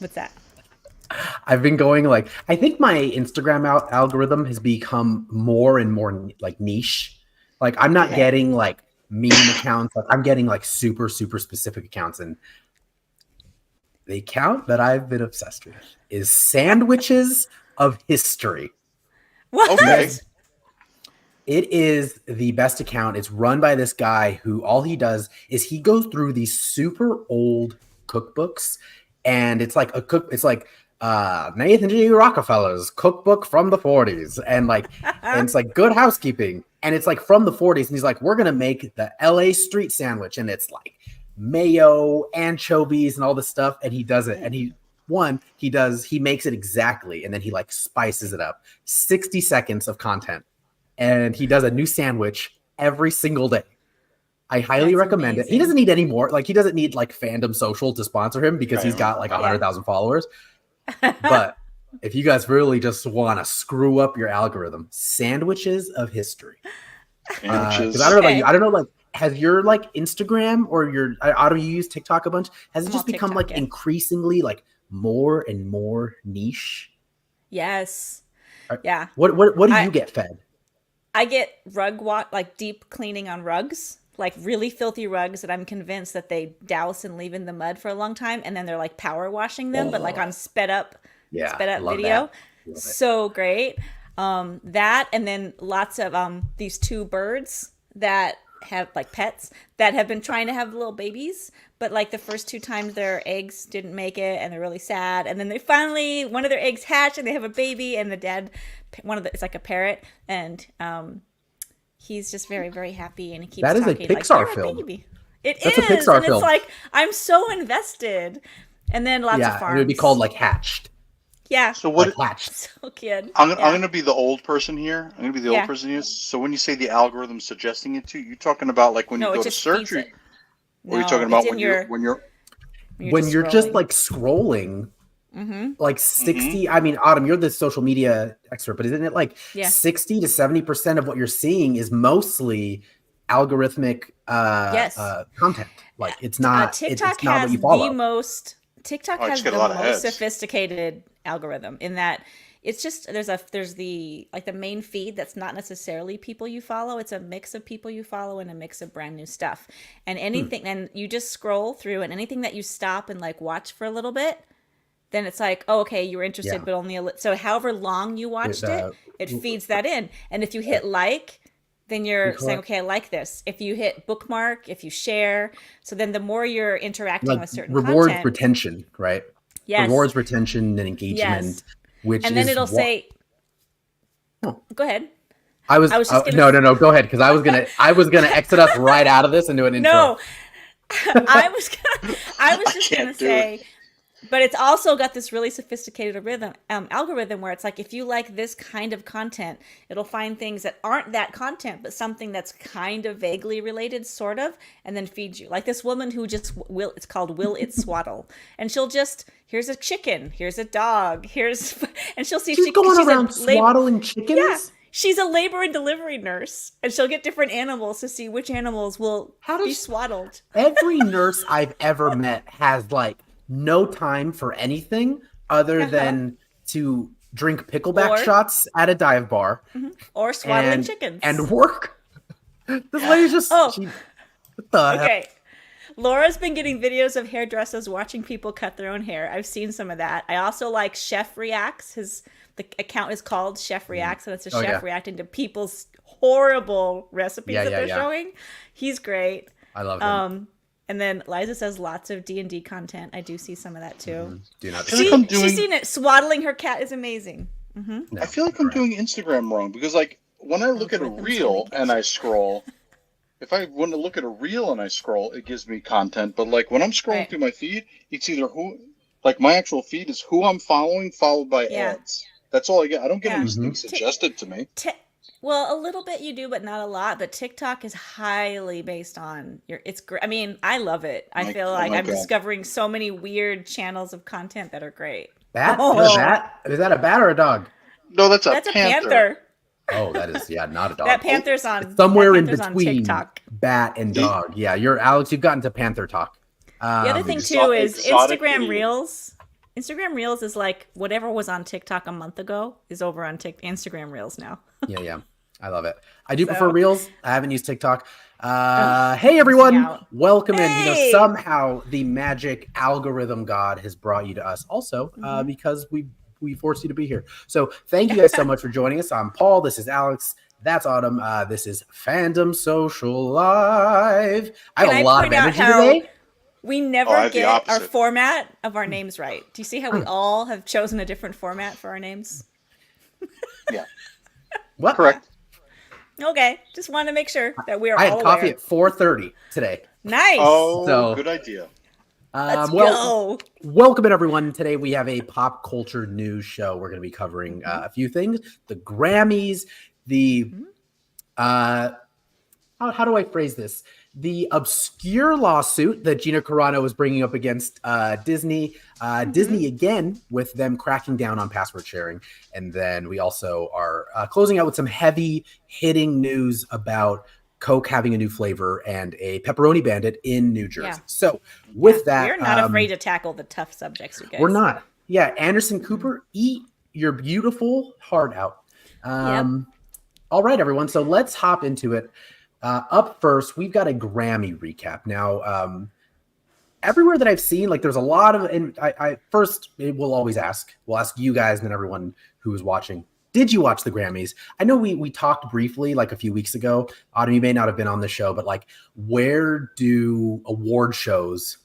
What's that? I've been going like, I think my Instagram algorithm has become more and more like niche. Like I'm not getting like meme accounts. Like I'm getting like super, super specific accounts. And the account that I've been obsessed with is Sandwiches of History. What? Okay. It is the best account. It's run by this guy who all he does is he goes through these super old cookbooks, and it's like it's like Nathan G. Rockefeller's cookbook from the 40s, and it's like Good Housekeeping, and it's like from the 40s, and he's like, we're gonna make the LA street sandwich, and it's like mayo, anchovies, and all this stuff, and he does it, and he makes it exactly, and then he like spices it up. 60 seconds of content. And he does a new sandwich every single day. I highly recommend it. He doesn't need any more. Like, he doesn't need like Fandom Social to sponsor him because he's got like 100,000 followers. But if you guys really just want to screw up your algorithm, Sandwiches of History. Because I don't know, like, has your like Instagram or your, I don't know, you use TikTok a bunch? Has it just become TikTok, like increasingly like more and more niche? Yes. Yeah. What do you get fed? I get like deep cleaning on rugs, like really filthy rugs that I'm convinced that they douse and leave in the mud for a long time, and then they're like power washing them, but like on sped up video. So great. That, and then lots of these two birds that have like pets that have been trying to have little babies, but like the first 2 times their eggs didn't make it, and they're really sad. And then they finally, one of their eggs hatched, and they have a baby, and the dad, it's like a parrot, and he's just very, very happy, and he keeps talking. That is a Pixar film. Baby. That's a Pixar film. It's like, I'm so invested. And then lots of farms. It would be called like Hatched. Yeah. So what? Hatched. So kid. I'm gonna be the old person here. Old person here. So when you say the algorithm suggesting it to you, talking about like when you go to search, or are you talking about when you're just like scrolling? Like 60. I mean, Autumn, you're the social media expert, but isn't it like 60 to 70% of what you're seeing is mostly algorithmic content? Like it's not. TikTok it's not has what you follow. the most. TikTok has the most sophisticated algorithm in that it's just there's the like the main feed that's not necessarily people you follow. It's a mix of people you follow and a mix of brand new stuff. And anything, and you just scroll through, and anything that you stop and like watch for a little bit, then it's like, oh, okay, you were interested, but only so however long you watched it feeds that in. And if you hit like, then you're saying, okay, I like this. If you hit bookmark, if you share, so then the more you're interacting with certain content, retention, right? Yes. Rewards retention and engagement, and then it'll say, go ahead. I was just no, go ahead, because I was gonna exit us right out of this and do an intro. No, I was just gonna say. But it's also got this really sophisticated algorithm where it's like, if you like this kind of content, it'll find things that aren't that content, but something that's kind of vaguely related, sort of, and then feed you. Like this woman who just it's called Will It Swaddle. And she'll just, here's a chicken, here's a dog, and she'll see. She's going around swaddling chickens? Yeah. She's a labor and delivery nurse, and she'll get different animals to see which animals will be swaddled. Every nurse I've ever met has like no time for anything other than to drink pickleback shots at a dive bar or swaddling chickens and work. This lady's just okay. Laura's been getting videos of hairdressers watching people cut their own hair. I've seen some of that. I also like Chef Reacts. The account is called Chef Reacts, and it's a chef reacting to people's horrible recipes that they're showing. He's great. I love him. And then Liza says lots of D&D content. I do see some of that too. Do not. She's seen it. Swaddling her cat is amazing. No, I feel like I'm doing Instagram wrong, because like when I look at a reel and I scroll, if I want to look at a reel and I scroll, it gives me content. But like when I'm scrolling through my feed, it's either my actual feed is who I'm following, followed by ads. That's all I get. I don't get anything suggested to me. Well, a little bit you do, but not a lot. But TikTok is highly based on it's great. I mean, I love it. I feel like I'm discovering so many weird channels of content that are great. Bat? Is that a bat or a dog? No, that's a panther. Oh, that is not a dog. That panther's on somewhere in between bat and dog. Yeah, Alex. You've gotten to panther talk. The other thing too is Instagram Reels. Instagram Reels is like whatever was on TikTok a month ago is over on Instagram Reels now. Yeah. I love it. I do So- prefer Reels. I haven't used TikTok. Ugh, Hey, missing everyone. out. Welcome in. Hey! Somehow the magic algorithm god has brought you to us also because we forced you to be here. So thank you guys so much for joining us. I'm Paul. This is Alex. That's Autumn. This is Fandom Social Live. I have a lot of energy today. We never the get our opposite. format of our names right. Do you see how we all have chosen a different format for our names? Yeah. What? Correct. Okay, just wanted to make sure that we are I all had coffee aware. at 4:30 today. Nice. Oh, So- good idea. Let's go. Welcome in, everyone. Today we have a pop culture news show. We're going to be covering a few things: the Grammys, the how do I phrase this? The obscure lawsuit that Gina Carano was bringing up against Disney. Disney again with them cracking down on password sharing, and then we also are closing out with some heavy hitting news about Coke having a new flavor and a pepperoni bandit in New Jersey. Yeah. So with that, we're not afraid to tackle the tough subjects, you guys. we're not. Yeah, Anderson Cooper, eat your beautiful heart out. All right, everyone. So let's hop into it. Up first, we've got a Grammy recap. Now, everywhere that I've seen, like there's a lot of, and I first we'll always ask, we'll ask you guys and then everyone who is watching, did you watch the Grammys? I know we talked briefly like a few weeks ago. Autumn, you may not have been on the show, but like, where do award shows,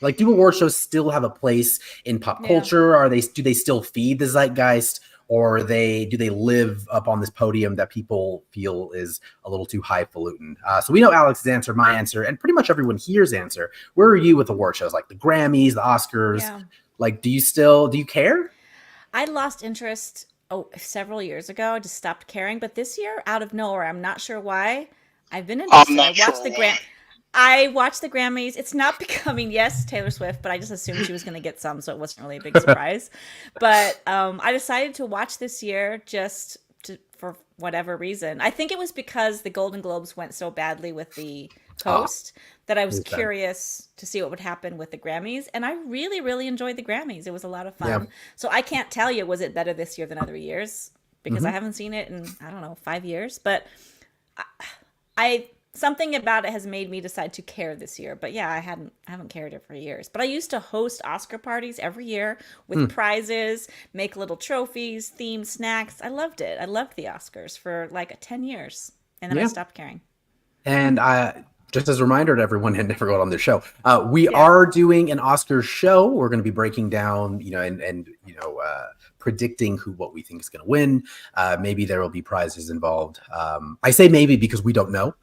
like, do award shows still have a place in pop culture? Do they still feed the zeitgeist, or do they live up on this podium that people feel is a little too highfalutin? So we know Alex's answer, my answer, and pretty much everyone here's answer. Where are you with award shows like the Grammys, the Oscars? Yeah. Like, do you care? I lost interest several years ago. I just stopped caring. But this year, out of nowhere, I'm not sure why, I've been interested. I watched the Grammys. It's not becoming, yes, Taylor Swift, but I just assumed she was going to get some, so it wasn't really a big surprise. But I decided to watch this year for whatever reason. I think it was because the Golden Globes went so badly with the host that I was curious to see what would happen with the Grammys. And I really, really enjoyed the Grammys. It was a lot of fun. Yeah. So I can't tell you, was it better this year than other years? Because I haven't seen it in, 5 years. But something about it has made me decide to care this year. But yeah, I haven't cared it for years. But I used to host Oscar parties every year with prizes, make little trophies, themed snacks. I loved it. I loved the Oscars for like 10 years. And then I stopped caring. And just as a reminder to everyone and never go on the show, we are doing an Oscars show. We're going to be breaking down, and predicting what we think is going to win. Maybe there will be prizes involved. I say maybe because we don't know.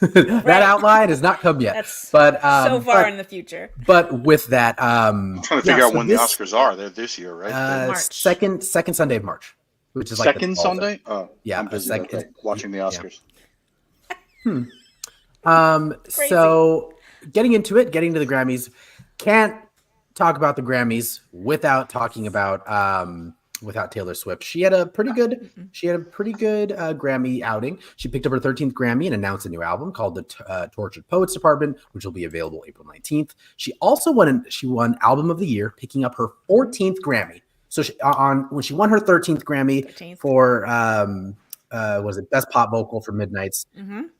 That outline has not come yet. That's but so far in the future. But with that, I'm trying to figure out when the Oscars are. They're this year, right? March. Second Sunday of March, which is like second Sunday. Oh, yeah, I'm busy that day, watching the Oscars. So getting into the Grammys, can't talk about the Grammys without talking about without Taylor Swift. She had a pretty good Grammy outing. She picked up her 13th Grammy and announced a new album called The Tortured Poets Department, which will be available April 19th. She also won Album of the Year, picking up her 14th Grammy. So when she won her 13th Grammy for was it Best Pop Vocal for Midnights,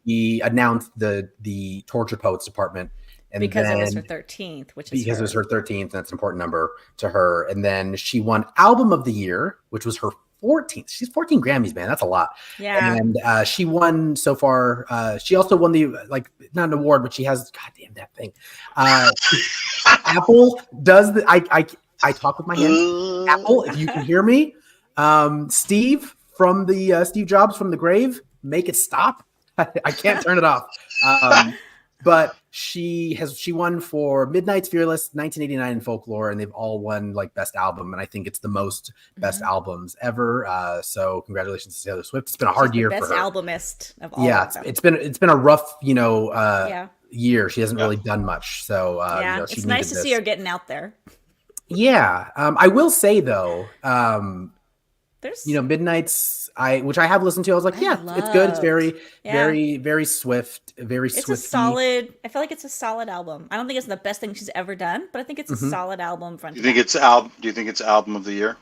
he announced the Tortured Poets Department. And because then, it was her 13th, it was her 13th, that's an important number to her. And then she won Album of the Year, which was her 14th. She's 14 Grammys, man. That's a lot. Yeah. And she won so far. She also won not an award, but she has, goddamn that thing. Apple does I talk with my hands. Apple, if you can hear me, Steve from the Steve Jobs from the grave, make it stop. I can't turn it off. But she won for Midnight's Fearless, 1989, and Folklore, and they've all won like Best Album, and I think it's the most Best Albums ever. So congratulations to Taylor Swift. It's been a hard year for her. Best albumist of all of them. It's been a rough year. She hasn't really done much. So it's nice to see her getting out there. Yeah, I will say though, There's Midnight's which I have listened to. I was like, it's good. It's very, very, very swift, very it's swifty. a solid. I feel like it's a solid album. I don't think it's the best thing she's ever done, but I think it's a solid album. Do you think it's album of the year?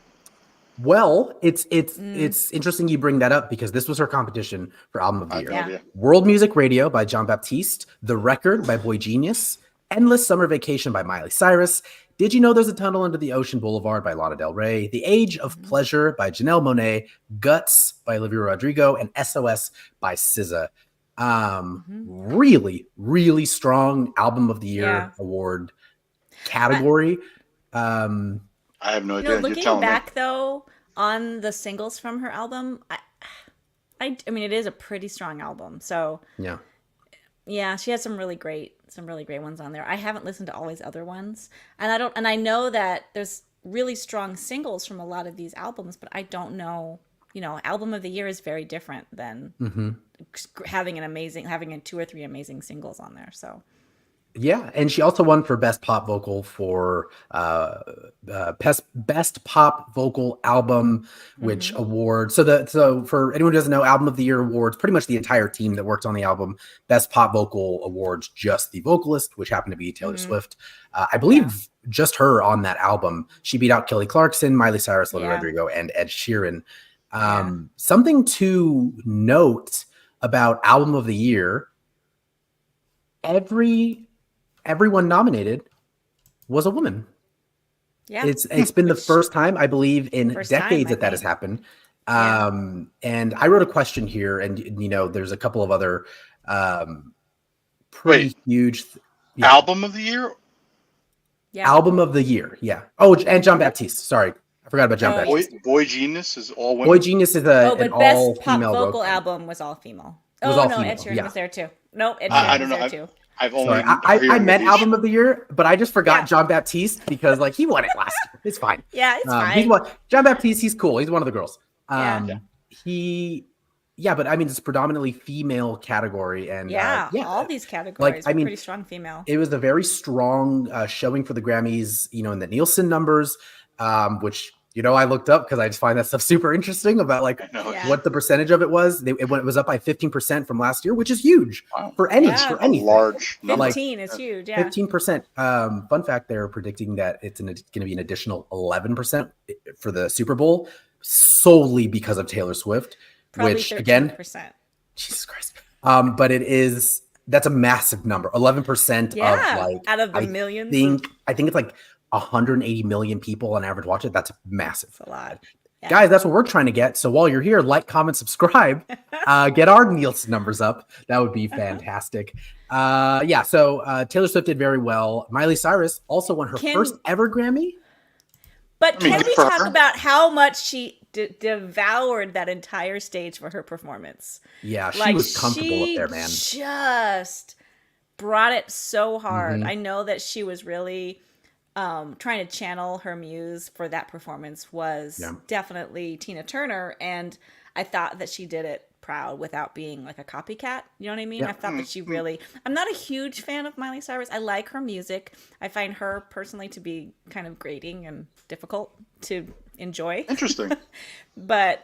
Well, it's interesting you bring that up because this was her competition for album of the year. Yeah. World Music Radio by John Baptiste, The Record by Boy Genius, Endless Summer Vacation by Miley Cyrus, Did You Know There's a Tunnel Under the Ocean Boulevard by Lana Del Rey, The Age of Pleasure by Janelle Monáe, Guts by Olivia Rodrigo, and SOS by SZA. Really, really strong album of the year award category. I have no idea. Looking back though on the singles from her album, I mean it is a pretty strong album. So yeah, she has some really great ones on there. I haven't listened to all these other ones, and I know that there's really strong singles from a lot of these albums, but I don't know. Album of the year is very different than having 2 or 3 amazing singles on there. So. Yeah, and she also won for Best Pop Vocal for Best Pop Vocal Album, which award. So for anyone who doesn't know, Album of the Year awards pretty much the entire team that worked on the album. Best Pop Vocal awards just the vocalist, which happened to be Taylor Swift. I believe just her on that album. She beat out Kelly Clarkson, Miley Cyrus, Olivia Rodrigo, and Ed Sheeran. Something to note about Album of the Year: everyone nominated was a woman. Yeah, it's been the first time, I believe, in decades that has happened. And I wrote a question here, and there's a couple of other pretty huge album of the year. Album of the year, Oh, and John Baptiste. Sorry, I forgot about John Baptiste. Boy Genius is all women. Boy Genius is an all female vocal album was all female. Ed Sheeran was there too. No, Ed Sheeran was there too. I meant album of the year, but I just forgot John Baptiste because he won it last year. It's fine. Yeah, it's fine. John Baptiste, he's cool. He's one of the girls. But I mean, it's predominantly female category, and all these categories are pretty strong female. It was a very strong showing for the Grammys, in the Nielsen numbers, which I looked up because I just find that stuff super interesting about what the percentage of it was. It was up by 15% from last year, which is huge for anything. Large 15 is huge. 15%. Fun fact: they're predicting that it's going to be an additional 11% for the Super Bowl, solely because of Taylor Swift. Probably which 13%. Again, Jesus Christ. But that's a massive number. 11% of out of the millions. I think it's 180 million people on average watch it. That's massive. That's a lot. Yeah. Guys, that's what we're trying to get. So while you're here, like, comment, subscribe, get our Nielsen numbers up. That would be fantastic. So Taylor Swift did very well. Miley Cyrus also won her first ever Grammy. But can we talk about how much she devoured that entire stage for her performance? Yeah, she was comfortable up there, man. Just brought it so hard. I know that she was really trying to channel her muse for that performance was definitely Tina Turner, and I thought that she did it proud without being a copycat. You know what I mean? I thought that she really... I'm not a huge fan of Miley Cyrus. I like her music. I find her personally to be kind of grating and difficult to enjoy. Interesting. But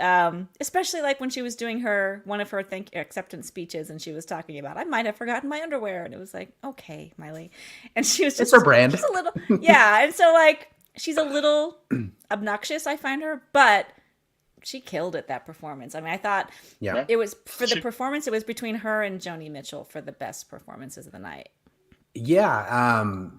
especially when she was doing one of her acceptance speeches, and she was talking about, I might have forgotten my underwear, and it was okay, Miley, and she was just, it's her brand, just a little, and so she's a little obnoxious, I find her, but she killed it, that performance. I mean, I thought it was for the performance. It was between her and Joni Mitchell for the best performances of the night.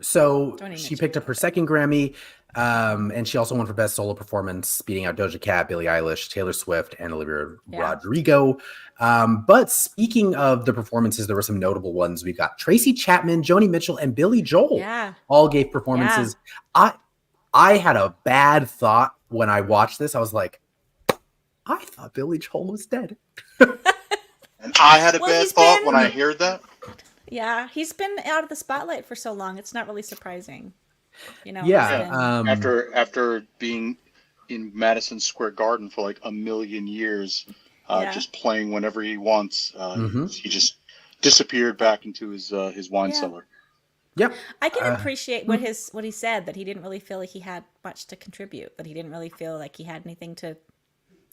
So she picked up her second Grammy, and she also won for Best Solo Performance, beating out Doja Cat, Billie Eilish, Taylor Swift, and Olivia Rodrigo. But speaking of the performances, there were some notable ones. We've got Tracy Chapman, Joni Mitchell, and Billy Joel all gave performances. I had a bad thought when I watched this. I was like, I thought Billy Joel was dead. And I had a bad thought when I heard that. Yeah, he's been out of the spotlight for so long. It's not really surprising. After being in Madison Square Garden for a million years, just playing whenever he wants, he just disappeared back into his wine cellar. Yep. I can appreciate what he said, that he didn't really feel like he had much to contribute, that he didn't really feel like he had anything to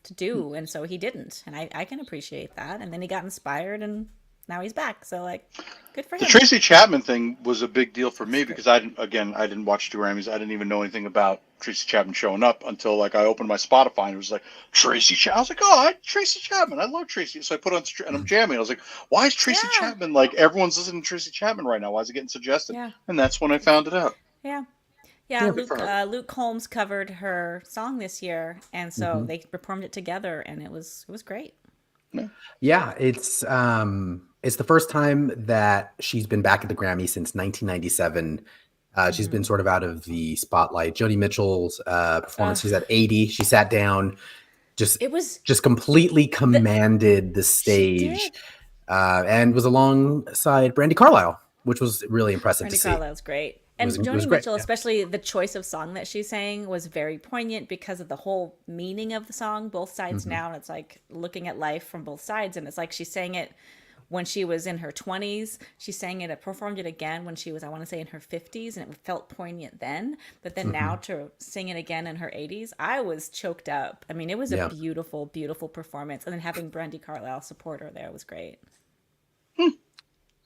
to do, and so he didn't, and I can appreciate that. And then he got inspired, and now he's back. So like, good for The him. Tracy Chapman thing was a big deal for me That's because I didn't watch the Grammys. I didn't even know anything about Tracy Chapman showing up until like I opened my Spotify and it was like Tracy Chapman. I was like, oh, Tracy Chapman. I love Tracy. So I put on and I'm jamming. I was like, why is Tracy Yeah. Chapman like everyone's listening to Tracy Chapman right now? Why is it getting suggested? Yeah. And that's when I found it out. Yeah. Yeah, Yeah, good for her. Luke Combs covered her song this year, and so they performed it together, and it was great. Yeah, it's the first time that she's been back at the Grammy since 1997. She's been sort of out of the spotlight. Joni Mitchell's performance, she's at 80. She sat down, just completely commanded the stage, and was alongside Brandi Carlile, which was really impressive to see. Brandi Carlile's great. And Joni Mitchell, especially the choice of song that she sang was very poignant because of the whole meaning of the song, Both Sides Now. And it's like looking at life from both sides. And it's like she sang it when she was in her 20s. She sang it, performed it again when she was, I want to say, in her 50s. And it felt poignant then. But then now to sing it again in her 80s, I was choked up. I mean, it was a beautiful, beautiful performance. And then having Brandi Carlile support her there was great.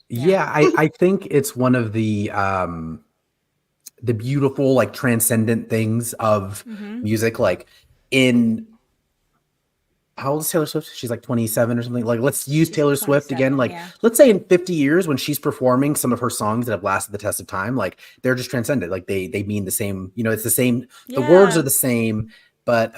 Yeah, I think it's one of the beautiful, like, transcendent things of music. Like, how old is Taylor Swift? She's like 27 or something. Like, let's use Taylor Swift again. Like, let's say in 50 years when she's performing some of her songs that have lasted the test of time, like, they're just transcended. Like, they mean the same, it's the same. The words are the same, but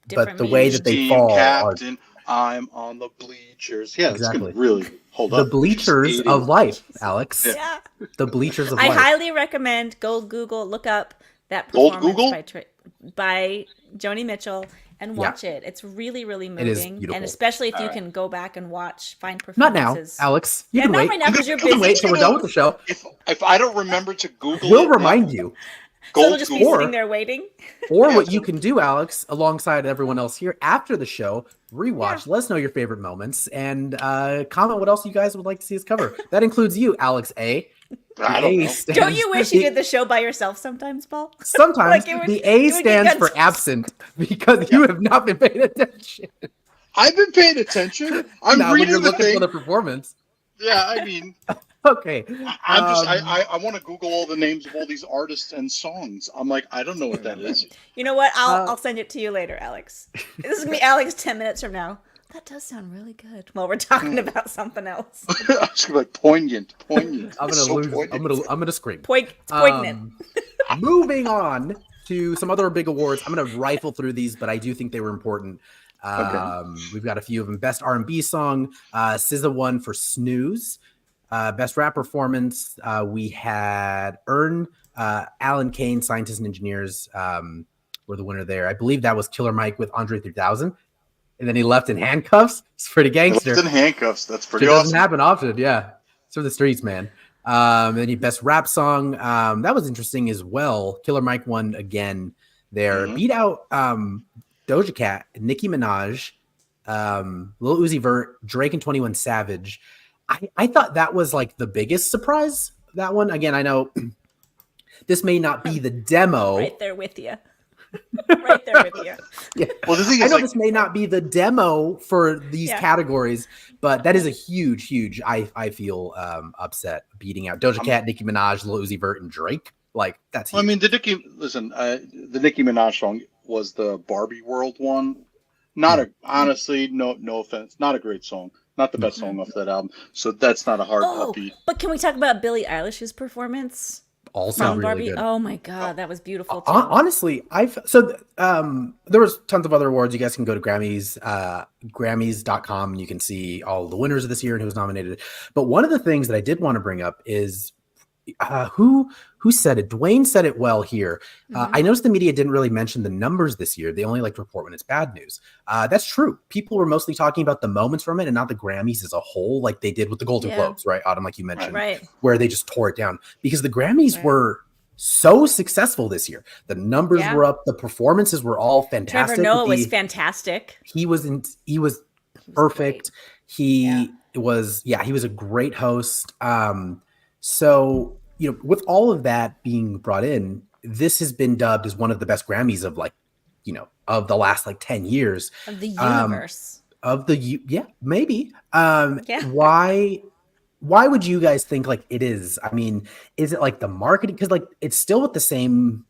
the way that they fall Captain, I'm on the bleachers. Yeah, exactly. It's gonna really hold up. The bleachers of life, Alex. Yeah. The bleachers of life. I highly recommend go Google, look up that performance by Joni Mitchell and watch it. It's really, really moving. And especially if you can go back and find performances. Not now, Alex. You can wait. Not right now because you're busy. Wait till we're done with the show. If I don't remember to Google we'll remind you. So they'll just be sitting there waiting. Or what you can do, Alex, alongside everyone else here after the show, rewatch, let us know your favorite moments, and comment what else you guys would like to see us cover. That includes you, Alex A. I don't know. Don't you wish you did the show by yourself sometimes, Paul? Sometimes. The A stands for absent because you have not been paying attention. I've been paying attention. I'm reading the thing. For the performance. Yeah, I mean... Okay. I want to Google all the names of all these artists and songs. I'm like, I don't know what that is. You know what? I'll send it to you later, Alex. This is gonna be Alex 10 minutes from now. That does sound really good. While we're talking about something else. I was gonna be like poignant. I'm gonna scream. Poignant. Moving on to some other big awards. I'm gonna rifle through these, but I do think they were important. We've got a few of them. Best R&B song, SZA won for Snooze. Best rap performance, we had Alan Kane, Scientists and Engineers were the winner there. I believe that was Killer Mike with Andre 3000. And then he left in handcuffs. It's pretty gangster. Left in handcuffs. That's pretty awesome. It doesn't happen often, yeah. It's for the streets, man. Then best rap song. That was interesting as well. Killer Mike won again there. Beat out Doja Cat, Nicki Minaj, Lil Uzi Vert, Drake and 21 Savage. I thought that was like the biggest surprise. That one, again, I know this may not be the demo. Right there with you. Right there with you. Yeah. Well, the thing is, I know this may not be the demo for these categories, but that is a huge. I feel upset beating out Doja Cat, Nicki Minaj, Lil Uzi Vert, and Drake. Like that's. Huge. I mean, the Nicki Minaj song was the Barbie World one. Honestly, no offense, not a great song. Not the best song off that album. So that's not a hard beat. But can we talk about Billie Eilish's performance? Also from really Barbie? Good. Oh my God, that was beautiful too. Honestly, there was tons of other awards. You guys can go to Grammys.com and you can see all the winners of this year and who was nominated. But one of the things that I did want to bring up is who said it? Dwayne said it well here. I noticed the media didn't really mention the numbers this year. They only like to report when it's bad news. That's true. People were mostly talking about the moments from it and not the Grammys as a whole, like they did with the Golden Globes, right? Autumn, like you mentioned, where they just tore it down because the Grammys were so successful this year. The numbers were up. The performances were all fantastic. Trevor Noah was fantastic. He was perfect. He was a great host. So, with all of that being brought in, this has been dubbed as one of the best Grammys of like of the last like 10 years of the universe. Maybe. Yeah. Why would you guys think like it is? I mean, is it like the marketing? Because like it's still with the same,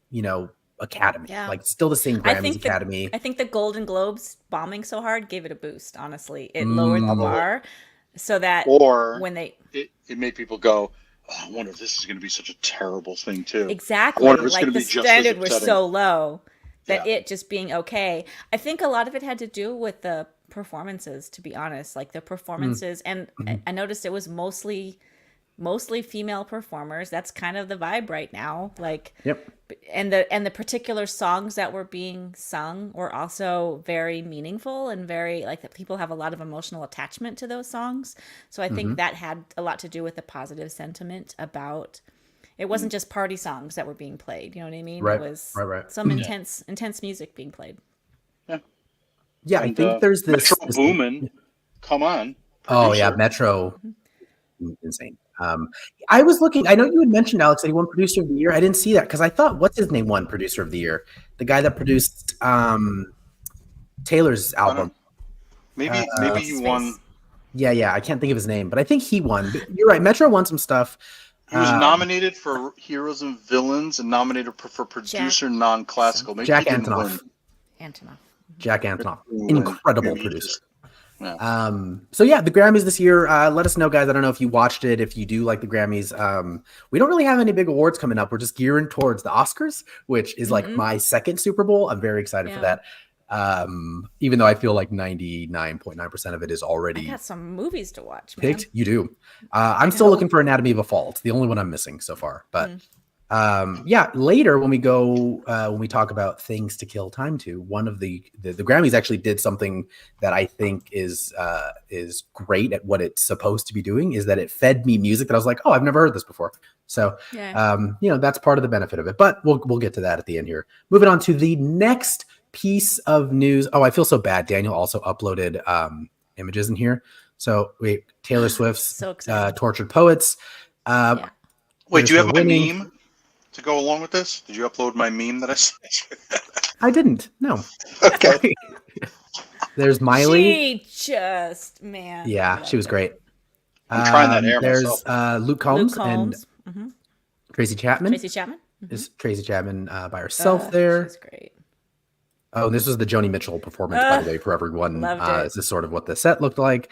academy. Yeah. Like still the same Grammys Academy. I think the Golden Globes bombing so hard gave it a boost, honestly. It lowered the bar so that when it made people go, oh, I wonder if this is going to be such a terrible thing too. Exactly. Like the standard was so low that it just being okay. I think a lot of it had to do with the performances, to be honest. Like the performances, and I noticed it was mostly female performers. That's kind of the vibe right now. Like, and the particular songs that were being sung were also very meaningful and very like that people have a lot of emotional attachment to those songs. So I think that had a lot to do with the positive sentiment about. It wasn't just party songs that were being played. You know what I mean? Right. It was right. some intense music being played. Yeah, and, I think there's this Metro Boomin. Come on. Producer. Oh yeah, Metro. Insane. I was looking. I know you had mentioned, Alex, that he won Producer of the Year. I didn't see that because I thought, what's his name won Producer of the Year? The guy that produced Taylor's album. Maybe he won. Yeah. I can't think of his name, but I think he won. But you're right. Metro won some stuff. He was nominated for Heroes and Villains and nominated for Producer Non-Classical. Maybe Jack he didn't Antonoff. win. Jack Antonoff. Incredible producer. Yeah. So yeah, the Grammys this year, let us know, guys. I don't know if you watched it, if you do like the Grammys. We don't really have any big awards coming up. We're just gearing towards the Oscars, which is like my second Super Bowl. I'm very excited for that. Even though I feel like 99.9% of it is already I got some movies to watch, man. picked. You do. I'm still looking for Anatomy of a Fall. It's the only one I'm missing so far, but later when we talk about things to kill time to, one of the Grammys actually did something that I think is great at what it's supposed to be doing, is that it fed me music that I was like, oh, I've never heard this before. So that's part of the benefit of it, but we'll get to that at the end here. Moving on to the next piece of news. Oh, I feel so bad. Daniel also uploaded images in here. So wait, Taylor Swift's Tortured Poets. Wait, do you have my meme to go along with this? Did you upload my meme that I sent? I didn't. No. Okay. There's Miley. She just, man. Yeah, she was great. I'm trying that hair there's myself. Luke Combs and Tracy Chapman. Is Tracy Chapman by herself there? She's great. Oh, this was the Joni Mitchell performance, by the way, for everyone. This is sort of what the set looked like.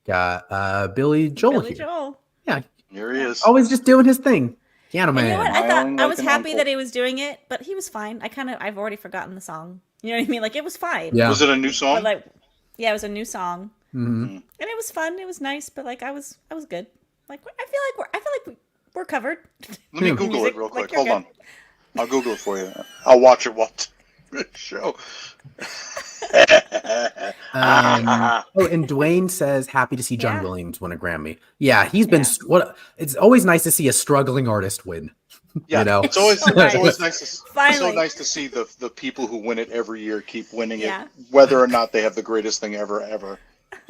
Got Billy Joel here. Yeah. Here he is. Always just doing his thing. Piano Man. You know what? I was happy that he was doing it, but he was fine. I've already forgotten the song. You know what I mean? Like, it was fine. Yeah. Was it a new song? But it was a new song. And it was fun. It was nice, but like I was good. Like, I feel like we're covered. Let me Google it real quick. Hold on. I'll Google it for you. I'll watch it. Show. And Dwayne says happy to see John Williams win a Grammy. Yeah, he's been it's always nice to see a struggling artist win. Yeah, it's always nice to see the people who win it every year keep winning it, whether or not they have the greatest thing ever.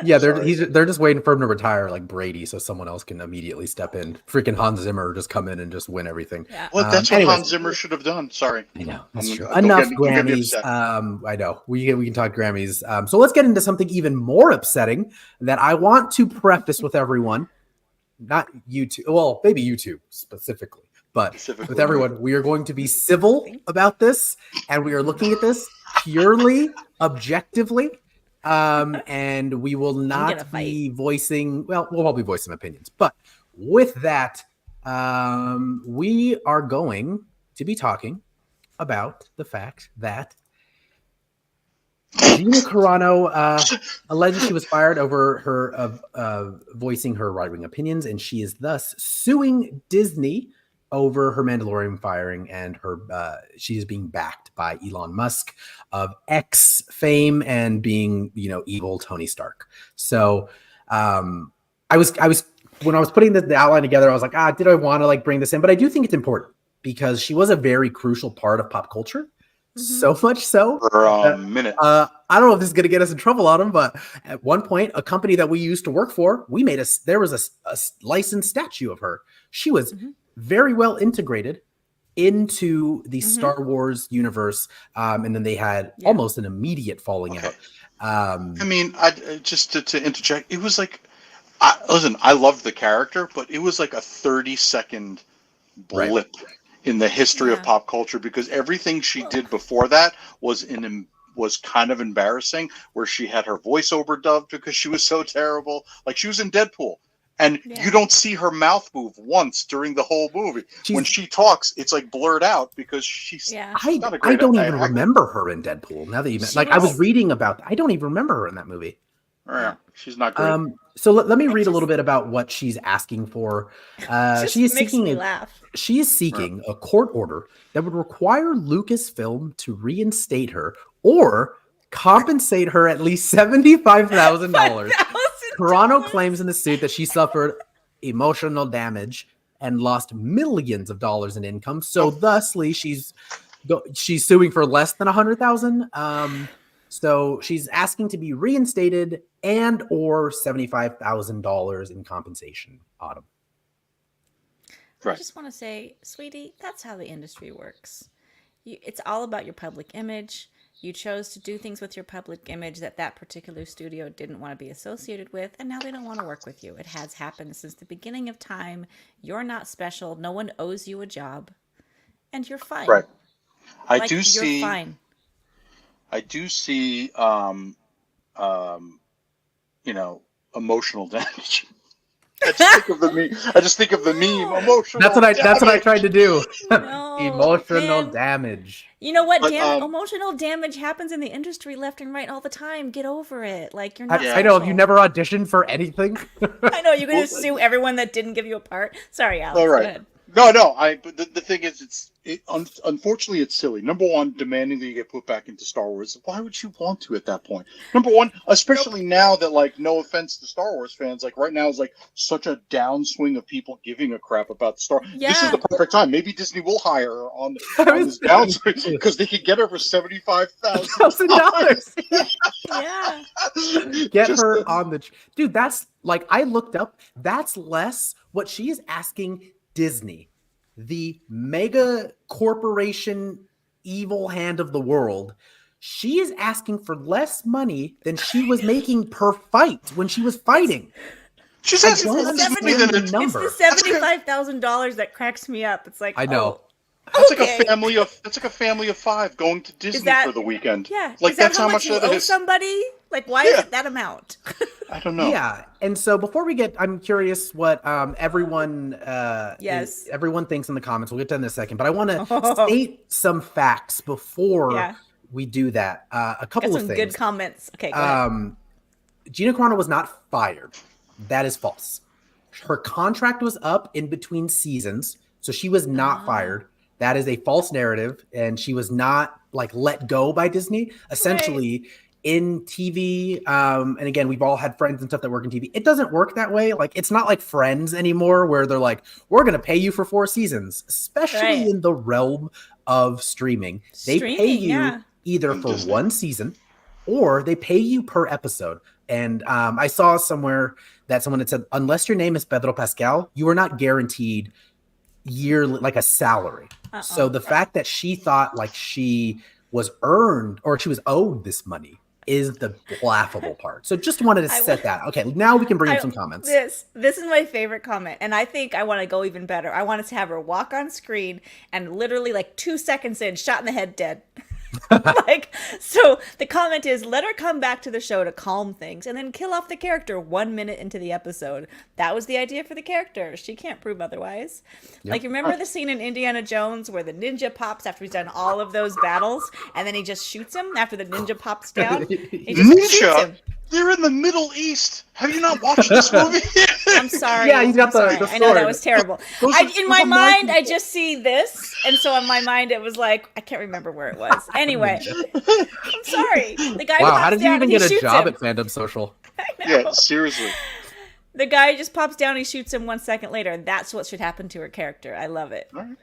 Yeah, they're just waiting for him to retire like Brady, so someone else can immediately step in. Freaking Hans Zimmer just come in and just win everything. Yeah. Well, that's what Hans Zimmer should have done. Sorry, I know that's true. Enough Grammys. I know we can talk Grammys. So let's get into something even more upsetting that I want to preface with everyone, not YouTube. Well, maybe YouTube specifically. But with everyone, we are going to be civil about this, and we are looking at this purely objectively. And we will not be voicing, we'll all be voicing opinions. But with that, we are going to be talking about the fact that Gina Carano alleged she was fired over her voicing her right-wing opinions, and she is thus suing Disney over her Mandalorian firing, and she is being backed by Elon Musk of X fame and being, evil Tony Stark. So I was when I was putting the outline together, I was like, did I want to bring this in? But I do think it's important because she was a very crucial part of pop culture. So much so for a minute. I don't know if this is going to get us in trouble on them, but at one point, a company that we used to work for, there was a licensed statue of her. She was very well integrated into the Star Wars universe, and then they had almost an immediate falling out. I mean, just to interject, it was like, listen, I loved the character, but it was like a 30-second blip in the history of pop culture, because everything she did before that was kind of embarrassing, where she had her voice overdubbed because she was so terrible. Like, she was in Deadpool. And you don't see her mouth move once during the whole movie. When she talks, it's like blurred out because she's not a great I don't even remember her in Deadpool. Now that you mentioned, I was reading about that. I don't even remember her in that movie. Yeah, she's not great. So let me read a little bit about what she's asking for. She is seeking a court order that would require Lucasfilm to reinstate her or compensate her at least $75,000. Carano claims in the suit that she suffered emotional damage and lost millions of dollars in income. So thusly, she's suing for less than $100,000. So she's asking to be reinstated and or $75,000 in compensation. Autumn. I just want to say, sweetie, that's how the industry works. It's all about your public image. You chose to do things with your public image that particular studio didn't want to be associated with, and now they don't want to work with you. It has happened since the beginning of time. You're not special. No one owes you a job, and you're fine. Right. You're fine. I do see, emotional damage. I just think of the meme. Emotional. That's what I tried to do. Emotional damage. You know what? Emotional damage happens in the industry left and right all the time. Get over it. Like, you're not. I know. Have you never auditioned for anything? I know. You're going to sue everyone that didn't give you a part. Sorry, Alex. All right. Go ahead. No. But the thing is, unfortunately, it's silly. Number one, demanding that you get put back into Star Wars. Why would you want to at that point? Number one, especially now that, like, no offense to Star Wars fans, like, right now is like such a downswing of people giving a crap about Star. Yeah. This is the perfect time. Maybe Disney will hire her on this downswing because they could get her for $75,000. Yeah. Get her on the dude. That's like, I looked up. That's less what she is asking Disney, the mega corporation evil hand of the world. She is asking for less money than she was making per fight when she was fighting. She's asking for less money than a number. It's the $75,000 that cracks me up. It's like, I know. That's like a family of five going to Disney for the weekend. Yeah, like that's how much you owe somebody. Like, why is it that amount? I don't know. Yeah, and so before we get, I'm curious what everyone thinks in the comments. We'll get to that in a second, but I want to state some facts before we do that. A couple of things. Good comments. Okay, go ahead. Gina Carano was not fired. That is false. Her contract was up in between seasons, so she was not fired. That is a false narrative, and she was not like let go by Disney. Essentially, in TV, and again, we've all had friends and stuff that work in TV. It doesn't work that way. Like, it's not like Friends anymore, where they're like, "We're going to pay you for 4 seasons." Especially in the realm of streaming, they pay you either for one season or they pay you per episode. And I saw somewhere that someone had said, unless your name is Pedro Pascal, you are not guaranteed yearly, like a salary. So the fact that she thought like she was earned or she was owed this money is the laughable part. So just wanted to set that. Okay, now we can bring in some comments. This is my favorite comment, and I think I want to go even better. I wanted to have her walk on screen and literally like 2 seconds in, shot in the head, dead. Like, so the comment is, let her come back to the show to calm things and then kill off the character 1 minute into the episode. That was the idea for the character. She can't prove otherwise. Yep. Like, remember the scene in Indiana Jones where the ninja pops after he's done all of those battles and then he just shoots him after the ninja pops down? He just shoots him. They're in the Middle East. Have you not watched this movie? I'm sorry. Yeah, he's got the sword. I know that was terrible. In my mind, I just see this, and so in my mind, it was like, I can't remember where it was. Anyway, I'm sorry. The guy pops how did you even get a job at Fandom Social? Yeah, seriously. The guy just pops down, he shoots him 1 second later, and that's what should happen to her character. I love it. All right.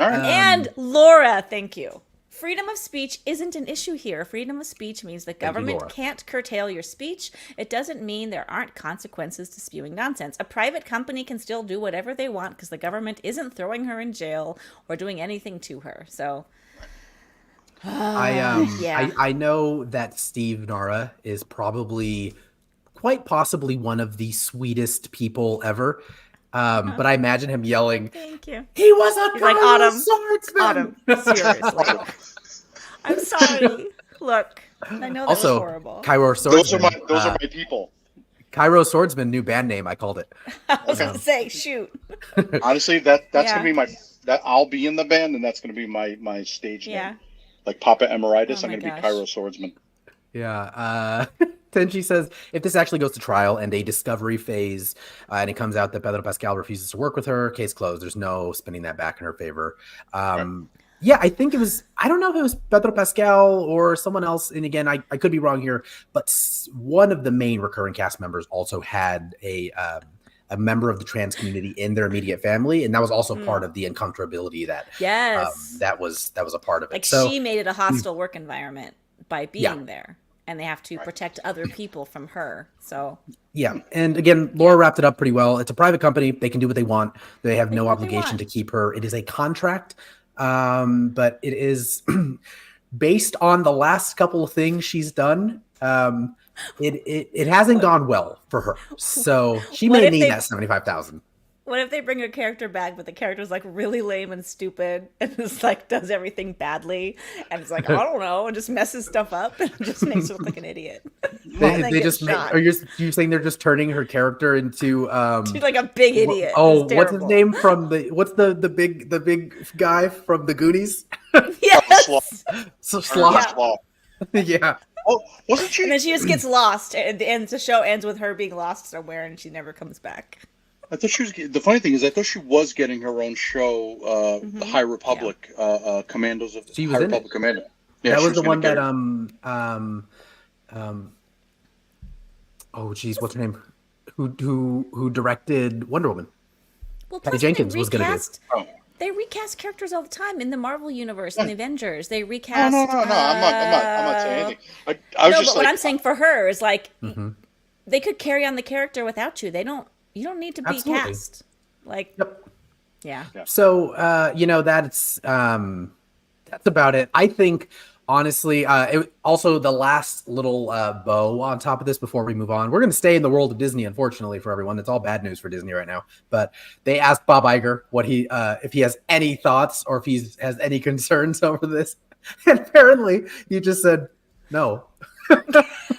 And Laura, thank you freedom of speech isn't an issue here. Freedom of speech means the Thank you, government Laura. can't curtail your speech. It doesn't mean there aren't consequences to spewing nonsense. A private company can still do whatever they want because the government isn't throwing her in jail or doing anything to her. So, yeah. I know that Steve Nara is probably quite possibly one of the sweetest people ever. But I imagine him yelling, Thank you. "He was a He's like, Swordsman!" Autumn, seriously. I'm sorry. Look, I know that was Also, horrible. Cairo Swordsman. Those are my people. Cairo Swordsman, new band name. I called it. I was going to say, shoot. Honestly, that's Yeah. gonna be that I'll be in the band, and that's gonna be my stage Yeah. name. Like Papa Emeritus, Oh I'm my gonna gosh. be Cairo Swordsman. Yeah. Tenchi says, if this actually goes to trial and a discovery phase, and it comes out that Pedro Pascal refuses to work with her, case closed. There's no spinning that back in her favor. Yeah, I think it was, I don't know if it was Pedro Pascal or someone else. And again, I could be wrong here, but one of the main recurring cast members also had a member of the trans community in their immediate family. And that was also part of the uncomfortability that, Yes. that was a part of it. Like So she made it a hostile work environment by being there. And they have to protect other people from her. So yeah, and again, Laura wrapped it up pretty well. It's a private company; they can do what they want. They have no do what they obligation want. to keep her. It is a contract, but it is based on the last couple of things she's done. It hasn't gone well for her, so she What may if need they- that $75,000. what if they bring a character back, but the character's like really lame and stupid and just like does everything badly and it's like, I don't know, and just messes stuff up and just makes her look like an idiot. They just make, are you saying they're just turning her character into She's like a big idiot. Oh, It's what's his terrible. name from the big guy from the Goonies? Yes. So Sloth. Sloth. Yeah. Oh, wasn't she? And then she just gets lost, and the show ends with her being lost somewhere, and she never comes back. I thought she was. The funny thing is, I thought she was getting her own show, the High Republic, Commandos of She was High in Republic it. Commando. Yeah, That she was the gonna one get that oh geez, what's her name? Who directed Wonder Woman? Well, Patty plus Jenkins was gonna do. Oh. They recast characters all the time in the Marvel universe and the Avengers. They No, recast. no. I'm not saying anything. I was No, just but like, what I'm saying for her is like they could carry on the character without you. You don't need to be Absolutely. cast. Like, Yep. yeah. So that's about it. I think honestly, also the last little bow on top of this before we move on. We're going to stay in the world of Disney, unfortunately for everyone. It's all bad news for Disney right now. But they asked Bob Iger what if he has any thoughts or if he has any concerns over this, and apparently he just said no.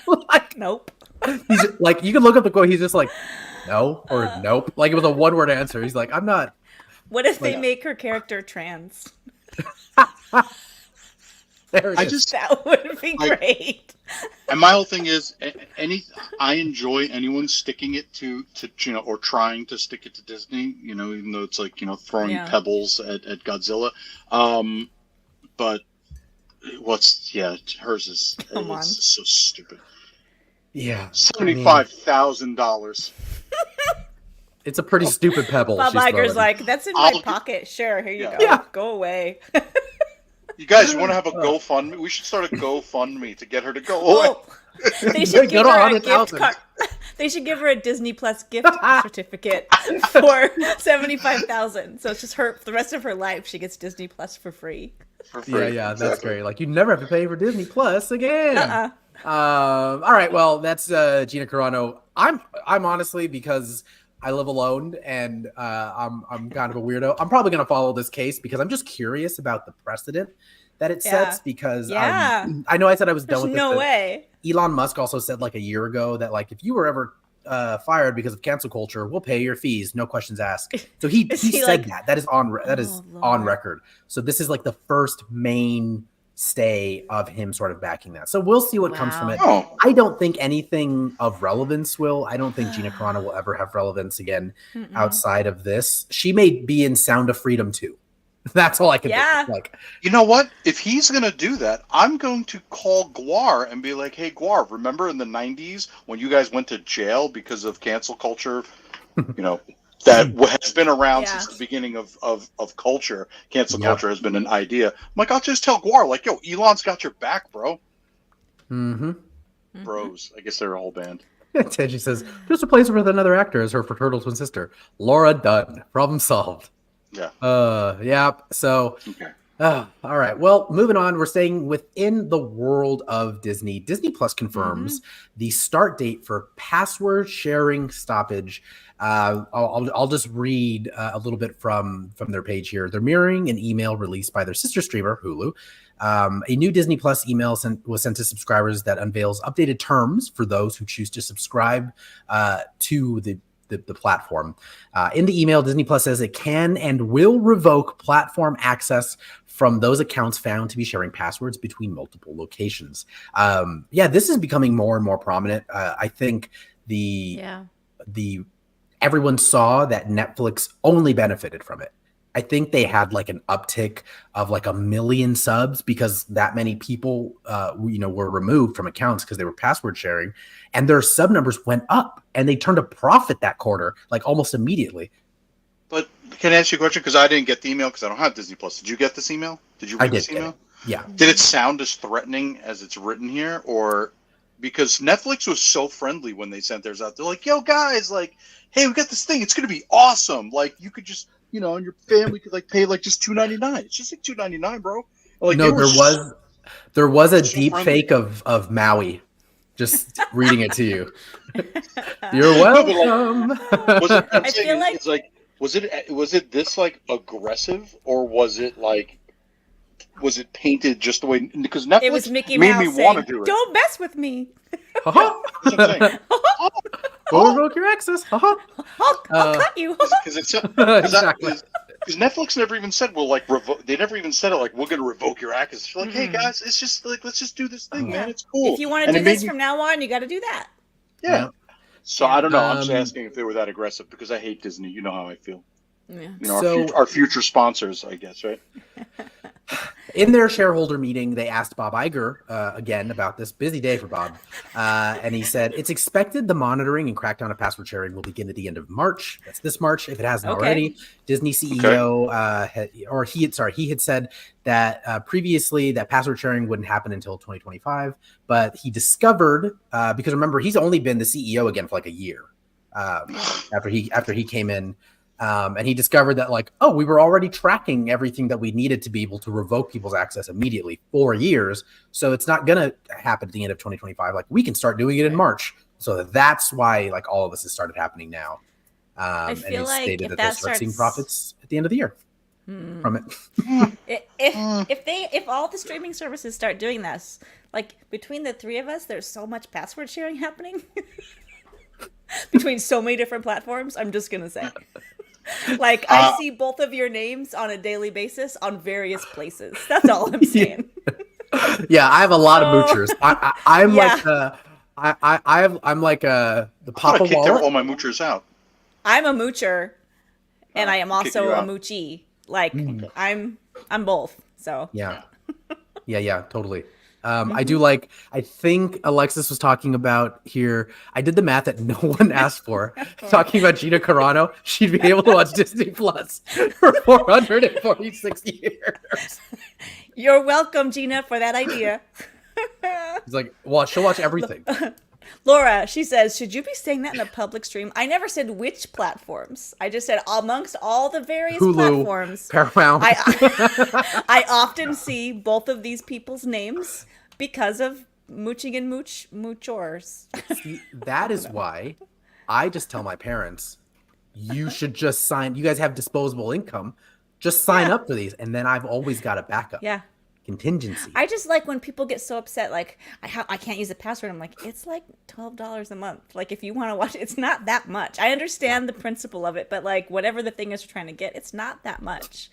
Like, Nope. he's just, like, you can look up the quote. He's just like no or nope. Like it was a one-word answer. He's like, I'm not. What if they make her character trans? There it I is. just That would be great. and my whole thing is I enjoy anyone sticking it to or trying to stick it to Disney, even though it's like throwing pebbles at Godzilla, but hers is Come on. so stupid. Yeah, $75,000. It's a pretty stupid pebble. Bob she's Iger's throwing. like, that's in my I'll- pocket. Sure, here you Yeah. go. Yeah. Go away. You guys want to have a GoFundMe? We should start a GoFundMe to get her to go away. Oh, they should give Go to her a 100,000. gift card. They should give her a Disney Plus gift certificate for $75,000. So it's just her the rest of her life. She gets Disney Plus for free. For free. Yeah, that's Exactly. great. Like you never have to pay for Disney Plus again. All right, well, that's Gina Carano. I'm honestly, because I live alone and I'm kind of a weirdo. I'm probably gonna follow this case because I'm just curious about the precedent that it sets. Because Yeah. I know I said I was done There's with no this. way. Elon Musk also said like a year ago that like if you were ever fired because of cancel culture, we'll pay your fees, no questions asked. So he Is he said like- that. That is on Lord. record. So this is like the first main stay of him sort of backing that. So we'll see what comes from Wow. it. Oh, I don't think anything of relevance will. I don't think Gina Carano will ever have relevance again outside of this. She may be in Sound of Freedom too. That's all I can Yeah. think. Like, you know what? If he's going to do that, I'm going to call Guar and be like, hey, Guar, remember in the 90s when you guys went to jail because of cancel culture, that has been around Yeah. since the beginning of culture. Cancel Yep. culture has been an idea. I'm like, I'll just tell Guar, like, yo, Elon's got your back, bro. Mm-hmm. Bros. I guess they're a whole band. Tenji says, just replace her with another actor as her fraternal twin sister. Laura Dunn. Problem solved. Yeah. Yeah. So, Okay. all right. Well, moving on. We're staying within the world of Disney. Disney Plus confirms the start date for password sharing stoppage. I'll just read a little bit from their page here. They're mirroring an email released by their sister streamer, Hulu. A new Disney Plus email was sent to subscribers that unveils updated terms for those who choose to subscribe to the platform. In the email, Disney Plus says it can and will revoke platform access from those accounts found to be sharing passwords between multiple locations. This is becoming more and more prominent. I think everyone saw that Netflix only benefited from it. I think they had like an uptick of like 1 million subs because that many people, were removed from accounts because they were password sharing, and their sub numbers went up, and they turned a profit that quarter, like almost immediately. But can I ask you a question? Because I didn't get the email because I don't have Disney Plus. Did you get this email? Did you read this email? Yeah. Did it sound as threatening as it's written here, or because Netflix was so friendly when they sent theirs out? They're like, "Yo, guys, like, hey, we got this thing. It's gonna be awesome. Like, you could just." And your family could like pay like just $2.99. It's just like $2.99, bro. Like, no, there was a deep fake of Maui. Just reading it to you. You're welcome. I feel like was it this like aggressive, or was it painted just the way? Because Netflix it was Mickey made Mouse me saying, want to do it. "Don't mess with me." That's what I'm saying. Go revoke your access. I'll cut you. Because exactly. Because Netflix never even said they never even said it like we're going to revoke your access. They're like, hey guys, it's just like let's just do this thing, man. It's cool. If you want to do this from now on, you got to do that. Yeah. So I don't know. I'm just asking if they were that aggressive because I hate Disney. You know how I feel. Yeah. Our future sponsors, I guess, right? In their shareholder meeting, they asked Bob Iger again about this busy day for Bob. And he said, it's expected the monitoring and crackdown of password sharing will begin at the end of March. That's this March, if it hasn't already. Disney CEO, he had said that previously that password sharing wouldn't happen until 2025. But he discovered, because remember, he's only been the CEO again for like a year after he came in. And he discovered that we were already tracking everything that we needed to be able to revoke people's access immediately 4 years. So it's not going to happen at the end of 2025. Like we can start doing it in March. So that's why all of this has started happening now. I feel and he stated that they'll start seeing profits at the end of the year from it. If all the streaming services start doing this, like between the three of us, there's so much password sharing happening between so many different platforms. I'm just going to say. I see both of your names on a daily basis on various places. That's all I'm saying. Yeah, I have a lot of moochers. I'm like the Papa I kicked Wallet. all my moochers out. I'm a moocher, and I am also a moochie. I'm both. So yeah, totally. I do I think Alexis was talking about here. I did the math that no one asked for. Talking about Gina Carano, she'd be able to watch Disney Plus for 446 years. You're welcome, Gina, for that idea. He's like, well, she'll watch everything. Laura, she says, should you be saying that in a public stream? I never said which platforms. I just said amongst all the various Hulu, platforms. Paramount. I often see both of these people's names because of mooching and moochors. See, that is why I just tell my parents, you should just sign. You guys have disposable income. Just sign up for these. And then I've always got a backup. Yeah. Contingency. I just like when people get so upset, like I can't use a password. I'm like, it's like $12 a month. Like if you want to watch it, it's not that much. I understand the principle of it, but like whatever the thing is you're trying to get, it's not that much.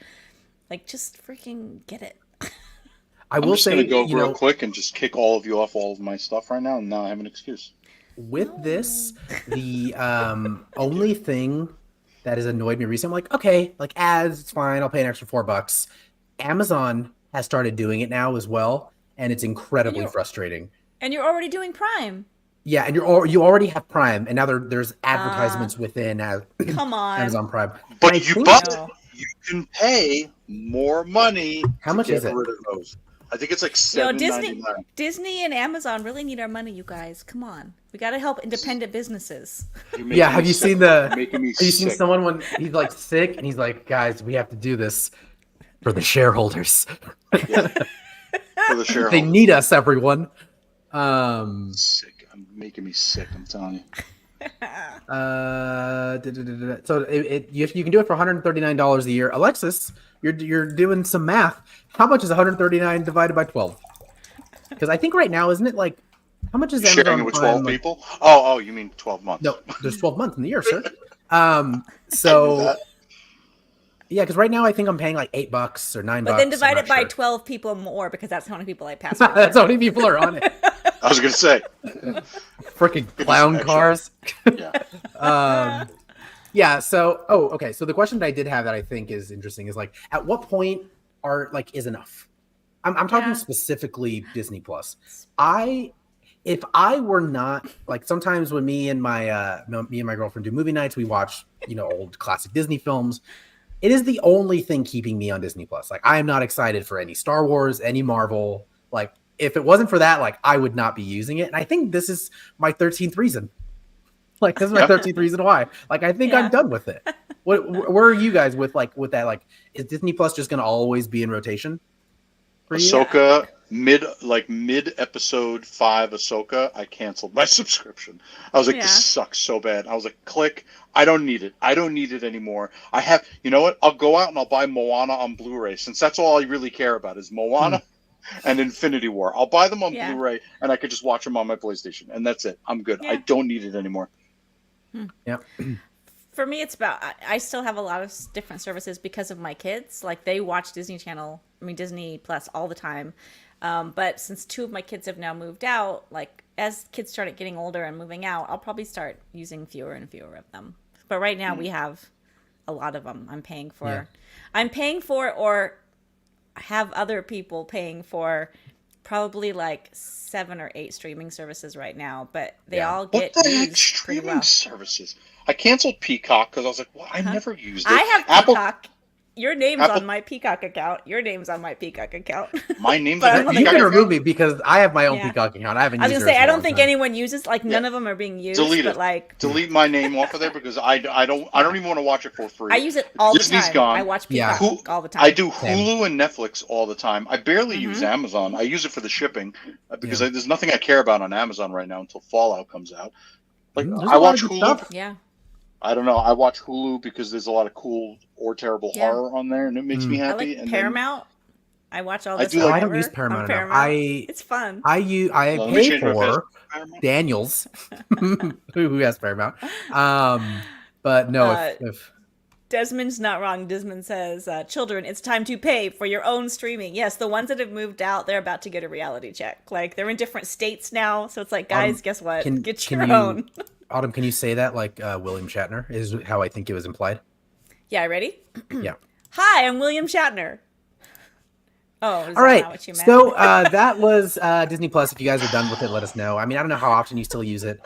Like just freaking get it. I'm just going to go real quick and just kick all of you off all of my stuff right now, and now I have an excuse. With this, the only thing that has annoyed me recently, I'm like, okay, like ads, it's fine. I'll pay an extra $4. Amazon has started doing it now as well, and it's incredibly frustrating. And you're already doing Prime. Yeah, and you already have Prime, and now there's advertisements within Come on. Amazon Prime. But And you can pay more money How to much get is it? rid of those. I think it's like Disney, $7.99. Disney and Amazon really need our money, you guys. Come on, we got to help independent businesses. Yeah, have you seen Have you seen someone when he's like sick and he's like, guys, we have to do this for the shareholders. Yeah. For the shareholders. They need us, everyone. Sick. Making me sick, I'm telling you. So you can do it for $139 a year. Alexis, you're doing some math. How much is 139 divided by 12? Because I think right now, isn't it like, how much is Sharing Amazon it with Prime, 12 people? Oh, you mean 12 months? No, there's 12 months in the year, sir. So yeah, because right now I think I'm paying like $8 or $9. But then divide it by 12 people more, because that's how many people I pass. That's how many people are on it. I was gonna say, freaking clown cars. Yeah. Yeah. So, okay. So the question that I did have that I think is interesting is like, at what point is enough? I'm talking specifically Disney Plus. If I were not like, sometimes when me and my girlfriend do movie nights, we watch old classic Disney films. It is the only thing keeping me on Disney Plus. Like, I am not excited for any Star Wars, any Marvel. Like, if it wasn't for that, like, I would not be using it. And I think this is my 13th reason. Like, this is my 13th reason why. Like, I think I'm done with it. Where are you guys with that? Like, is Disney Plus just going to always be in rotation for you? Ahsoka, mid episode 5 Ahsoka, I canceled my subscription. I was like, this sucks so bad. I was like, click. I don't need it. I don't need it anymore. I have, you know what? I'll go out and I'll buy Moana on Blu-ray, since that's all I really care about is Moana and Infinity War. I'll buy them on Blu-ray and I could just watch them on my PlayStation, and that's it. I'm good. I don't need it anymore. Yeah. For me, it's about, I still have a lot of different services because of my kids. Like, they watch Disney Plus all the time. But since 2 of my kids have now moved out, like, as kids started getting older and moving out, I'll probably start using fewer and fewer of them. But right now we have a lot of them I'm paying for. Yeah. I'm paying for, or have other people paying for, probably like 7 or 8 streaming services right now. But they all get used pretty well. Services? I canceled Peacock because I was like, well, I never used it. I have Peacock. Your name's on my Peacock account. Your name's on my Peacock account. My name's on my Peacock account. You can remove me because I have my own Peacock account. I haven't used it. I was gonna say, I don't think anyone uses, like, none of them are being used. Delete but it. Like, delete my name off of there because I don't even want to watch it for free. I use it all Disney's the time. gone. I watch Peacock all the time. I do Hulu and Netflix all the time. I barely use Amazon. I use it for the shipping because there's nothing I care about on Amazon right now until Fallout comes out. Like, I watch Hulu. Stuff. Yeah. I don't know. I watch Hulu because there's a lot of cool or terrible horror on there, and it makes me happy. I like Paramount. I watch all this. I don't use Paramount enough. It's fun. I pay for Daniels, who has Paramount. But no, if Desmond's not wrong. Desmond says, children, it's time to pay for your own streaming. Yes, the ones that have moved out, they're about to get a reality check. Like, they're in different states now, so it's like, guys, guess what? Get your own. Autumn, can you say that like William Shatner is how I think it was implied? Yeah, ready? Yeah. Hi, I'm William Shatner. Oh, is all right. Not what you meant? So that was Disney Plus. If you guys are done with it, let us know. I mean, I don't know how often you still use it.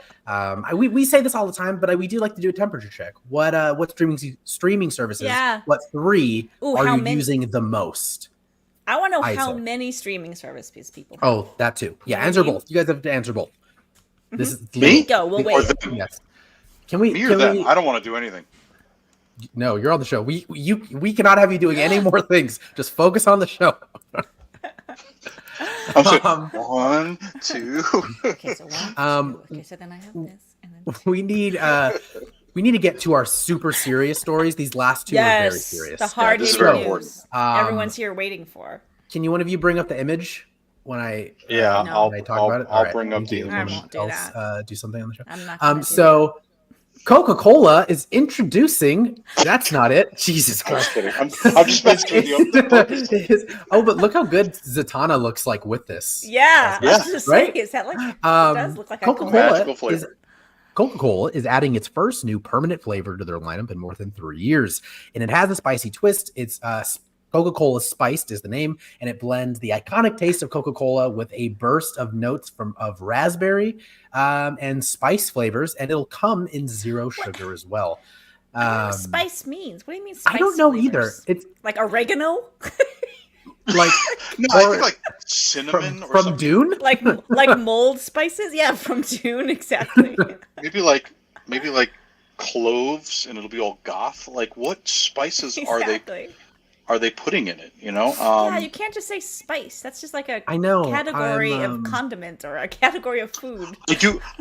We say this all the time, but we do like to do a temperature check. What streaming services? Yeah. What 3 are you using the most? I want to know how many streaming services people have. Oh, that too. Yeah, answer both. You guys have to answer both. This is me. Go. We'll wait. Yes. Can we? Me or them? I don't want to do anything. No, you're on the show. We cannot have you doing any more things. Just focus on the show. I'm sorry. 1, 2. Okay, so 1, 2. Okay, so then I have this, and then 2. We need to get to our super serious stories. These last 2 are very serious. The hard hitting news. Everyone's here waiting for. Can you one of you bring up the image when I I'll talk about it? I'll bring up the image. I won't do that. Do something on the show. I'm not gonna do so Coca-Cola is introducing. That's not it. Jesus Christ! I'm just messing with you. Oh, but look how good Zatanna looks like with this. Yeah. I was just right? saying, is that like? It does look like Coca-Cola is adding its first new permanent flavor to their lineup in more than 3 years, and it has a spicy twist. It's Coca-Cola Spiced is the name, and it blends the iconic taste of Coca-Cola with a burst of notes of raspberry and spice flavors, and it'll come in zero sugar as well. I don't know what spice means. What do you mean spice I don't know flavors? either. It's like oregano? like No, I think like cinnamon or from something. Dune. like mold spices? Yeah, from Dune, exactly. Maybe like cloves, and it'll be all goth. Like, what spices Exactly. are they putting in it? You know? Yeah, you can't just say spice. That's just like a I know, category I'm, of condiment or a category of food.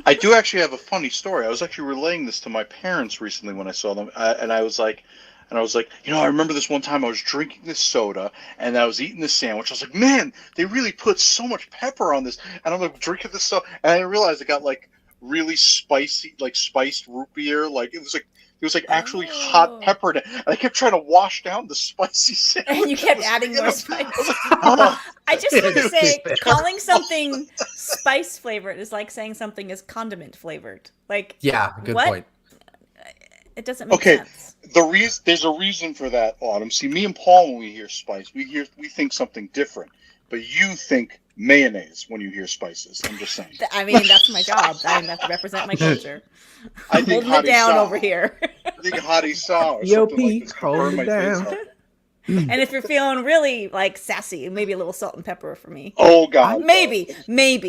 I do actually have a funny story. I was actually relaying this to my parents recently when I saw them, and I was like, you know, I remember this one time I was drinking this soda and I was eating this sandwich. I was like, man, they really put so much pepper on this, and I'm like drinking this soda, and I realized it got like really spicy, like spiced root beer. Like it was like actually hot pepper in it. And I kept trying to wash down the spicy sandwich. And you kept adding more spice. Oh. I just want to say, calling something spice flavored is like saying something is condiment flavored. Like, Yeah, good what? point. It doesn't make Okay, sense. there's a reason for that, Autumn. See, me and Paul, when we hear spice, we think something different. But you think mayonnaise when you hear spices. I'm just saying. I mean, that's my job. I have to represent my culture. I think Holding it down Sa. over here. I think hottie saw or Yo, something like Pete, this. hold it down. And if you're feeling really like sassy, maybe a little salt and pepper for me. Oh God, Maybe.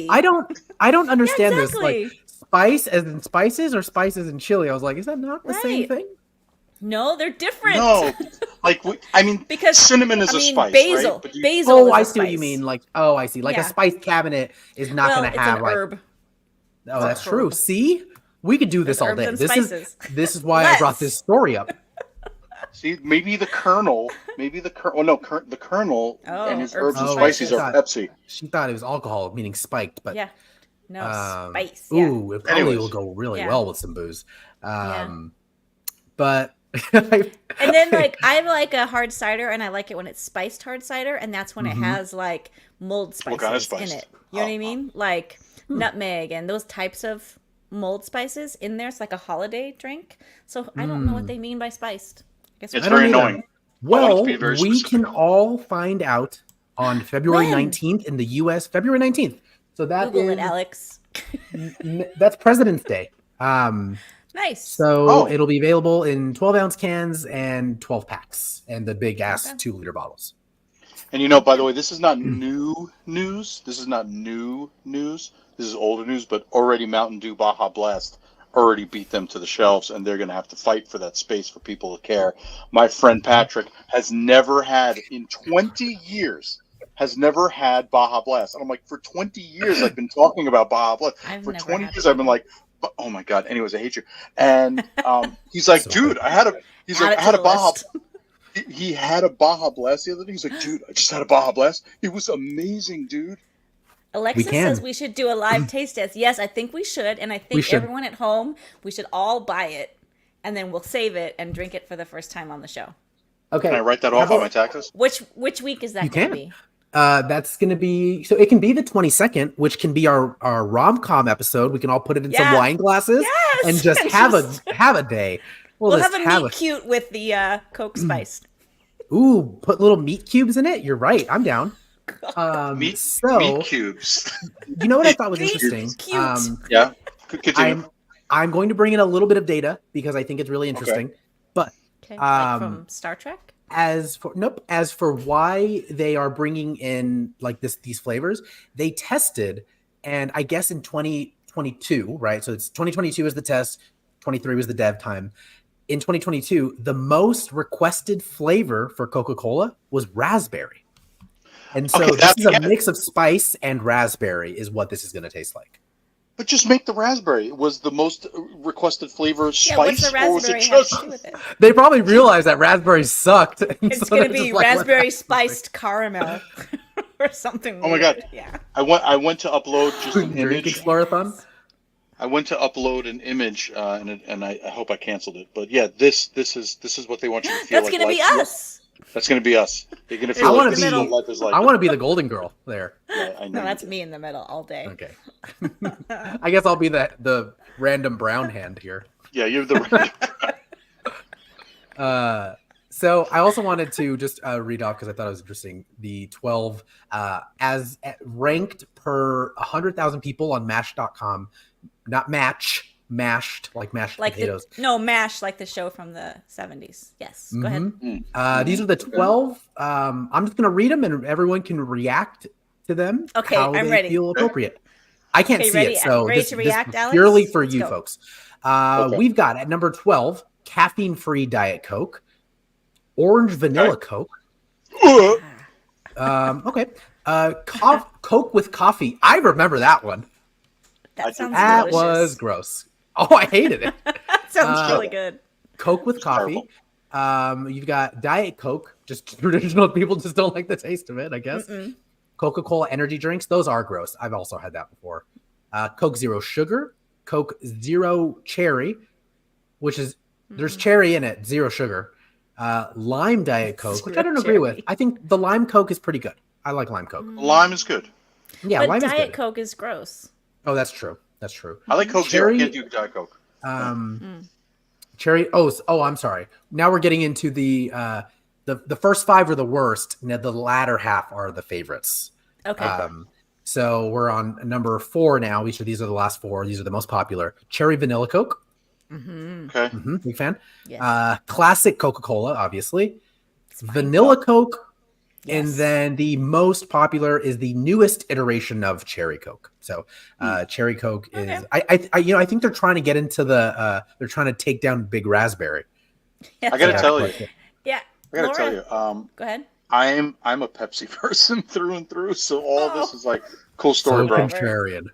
I don't understand Yeah, this. exactly. Like spice as in spices or spices in chili. I was like, is that not the same Right. thing? No, they're different. No, like I mean, Because cinnamon is a spice, basil. right? But Basil. Oh, is I a see what you spice. mean. Like, oh, I see. Like Yeah. a spice cabinet is not Well, going to it's have an like. herb. Oh, that's It's a true. herb. See, we could do this all herbs day. and This spices. is why I brought Let's. this story up. see, maybe the Colonel. Oh no, the Colonel Oh, and his herbs herbs and and spices spices. are Pepsi. She thought it was alcohol, meaning spiked, but Yeah. No, spice. Yeah. ooh, it probably Anyways. will go really Yeah. well with some booze. Yeah. But And then like I like a hard cider, and I like it when it's spiced hard cider, and that's when Mhm. it has like mold spices kind of in spice? it. You know what I mean? Like nutmeg and those types of mold spices in there. It's like a holiday drink. So I don't know what they mean by spiced. I guess It's I don't very either. annoying. Well, be very we specific. can all find out on February When? 19th in the U.S. February 19th. So that Google is it, Alex. that's President's Day. Nice. So Oh. it'll be available in 12-ounce cans and 12 packs and the big ass Okay. 2-liter bottles. And you know, by the way, this is not new news. This is not new news. This is older news, but already Mountain Dew Baja Blast already beat them to the shelves, and they're going to have to fight for that space for people to care. My friend Patrick has never had, in 20 years, has never had Baja Blast. And I'm like, for 20 years, I've been talking about Baja Blast. I've For never 20 had years, it I've been like, oh my God. Anyways, I hate you. And he's like, So dude, I had a Baja list. He had a Baja Blast the other day. He's like, dude, I just had a Baja Blast. It was amazing, dude. Alexis can. says we should do a live taste test. Yes, I think we should, and I We think should. everyone at home, we should all buy it, and then we'll save it and drink it for the first time on the show. Okay. Can I write that How off on about- my taxes? Which week is that You going to can. be? That's going to be, so it can be the 22nd, which can be our rom-com episode. We can all put it in some Yeah. wine glasses Yes! and just And have just- a day. We'll just have a meat cute with the Coke spiced. Ooh, put little meat cubes in it. You're right. I'm down. Meat So cubes. you know what I thought was Meat interesting? cubes. Yeah. Continue. I'm going to bring in a little bit of data because I think it's really interesting. But Okay, like from Um, Star Trek? as for why they are bringing in like these flavors, they tested, and I guess in 2022, right? So it's 2022 is the test, 23 was the dev time. In 2022, the most requested flavor for Coca-Cola was raspberry. And so Okay, this that's is a again- mix of spice and raspberry is what this is going to taste like. But just make the raspberry. Was the most requested flavor Yeah, what's spice, the or was it raspberry have just? to do with it? They probably realized that raspberry sucked. and It's so going to they're be just like, raspberry "Let's- spiced caramel or something. Oh my weird. God. Yeah. I went to upload just an Drink image. Explorathon? I went to upload an image, and I hope I canceled it. But yeah, this is what they want you to feel That's like. going to be life- us. That's going to be us. You're going to I feel wanna like this is be- what life is like. I want to be the golden girl there. Yeah, I know No, you that's do. me in the middle all day. Okay. I guess I'll be the random brown hand here. Yeah, you're the. So I also wanted to just read off because I thought it was interesting. The 12 as ranked per 100,000 people on Match.com, not Match, mashed like mashed potatoes. MASH, like the show from the 70s. Yes, go ahead. These are the 12. I'm just going to read them and everyone can react to them. Okay, how I'm they ready. feel appropriate. I can't see ready, it, so ready this to react, is Alex? purely for Let's you go. folks. We've got at number 12, caffeine-free Diet Coke, orange vanilla Coke. Okay. Coke with coffee. I remember that one. That sounds That delicious. was gross. Oh, I hated it. That sounds really good. Coke with coffee. You've got Diet Coke. Just traditional people just don't like the taste of it, I guess. Coca-Cola energy drinks. Those are gross. I've also had that before. Coke Zero Sugar. Coke Zero Cherry, which is there's cherry in it, zero sugar. Lime Diet Coke, which I don't agree with. I think the lime Coke is pretty good. I like lime Coke. Lime is good. Yeah, but lime is Diet good. Coke is gross. Oh, that's true. That's true. I like Coke Cherry, Zero. Can't do Diet Coke. Cherry. Oh, I'm sorry. Now we're getting into the first 5 are the worst. Now the latter half are the favorites. Okay. So we're on number 4 now. These are the last 4. These are the most popular. Cherry Vanilla Coke. Okay. Big fan. Yes. Classic Coca-Cola, obviously. Vanilla Coke. Yes. And then the most popular is the newest iteration of Cherry Coke. So Cherry Coke is I think they're trying to get into they're trying to take down Big Raspberry. Yes. I gotta tell you. Yeah. I gotta tell you. Go ahead. I'm a Pepsi person through and through. So all this is like cool story, So bro. contrarian.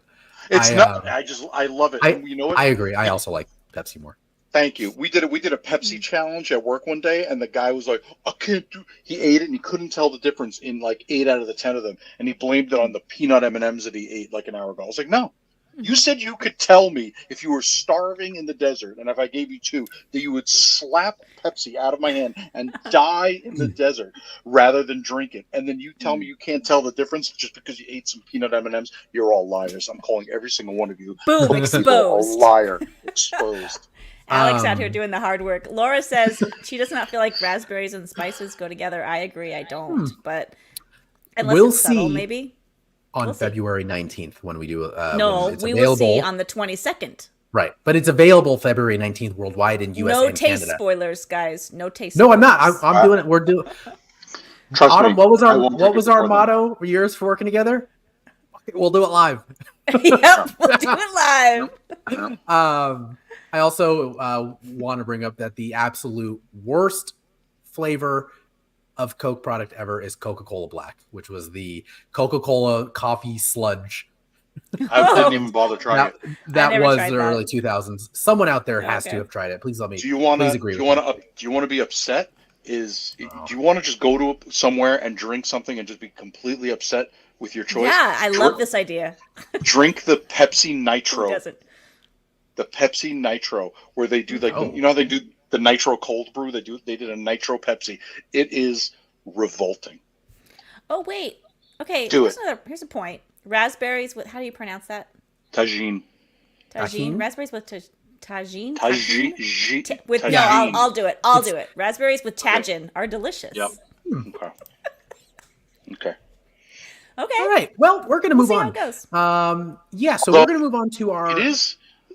It's not. I love it. And you know what? I agree. I also like Pepsi more. Thank you. We did a Pepsi challenge at work one day, and the guy was like, "I can't do." He ate it, and he couldn't tell the difference in like 8 out of the 10 of them, and he blamed it on the peanut M&Ms that he ate like an hour ago. I was like, "No, you said you could tell me if you were starving in the desert, and if I gave you 2, that you would slap Pepsi out of my hand and die in the desert rather than drink it. And then you tell me you can't tell the difference just because you ate some peanut M&Ms. You're all liars. I'm calling every single one of you. Boom, exposed. A liar, exposed." Alex out here doing the hard work. Laura says she does not feel like raspberries and spices go together. I agree, I don't. But unless We'll it's subtle, see maybe. on February 19th when we do we will see on the 22nd. Right, but it's available February 19th worldwide in US and Canada. No taste spoilers, guys. No taste. No, spoilers. I'm not. I'm doing it. We're doing. Trust Autumn, me, what was our them. motto for years for working together? We'll do it live. Yep, we'll do it live. I also want to bring up that the absolute worst flavor of Coke product ever is Coca-Cola Black, which was the Coca-Cola coffee sludge. I didn't even bother trying it. That was the that. early 2000s. Someone out there has to have tried it. Please let me. Do you want please agree? Do you want to be upset? Do you want to just go to somewhere and drink something and just be completely upset with your choice? Yeah, I love this idea. Drink the Pepsi Nitro. Who doesn't? The Pepsi Nitro, where they do you know how they do the Nitro cold brew? They did a Nitro Pepsi. It is revolting. Oh wait, okay. Do here's a point. Raspberries with, how do you pronounce that? Tagine. Tagine. Raspberries with tagine. Tagine. No, I'll do it. I'll do it. Raspberries with tagine are delicious. Yep. Okay. All right. Well, we're gonna move on. See how it goes. Yeah. So we're gonna move on to our.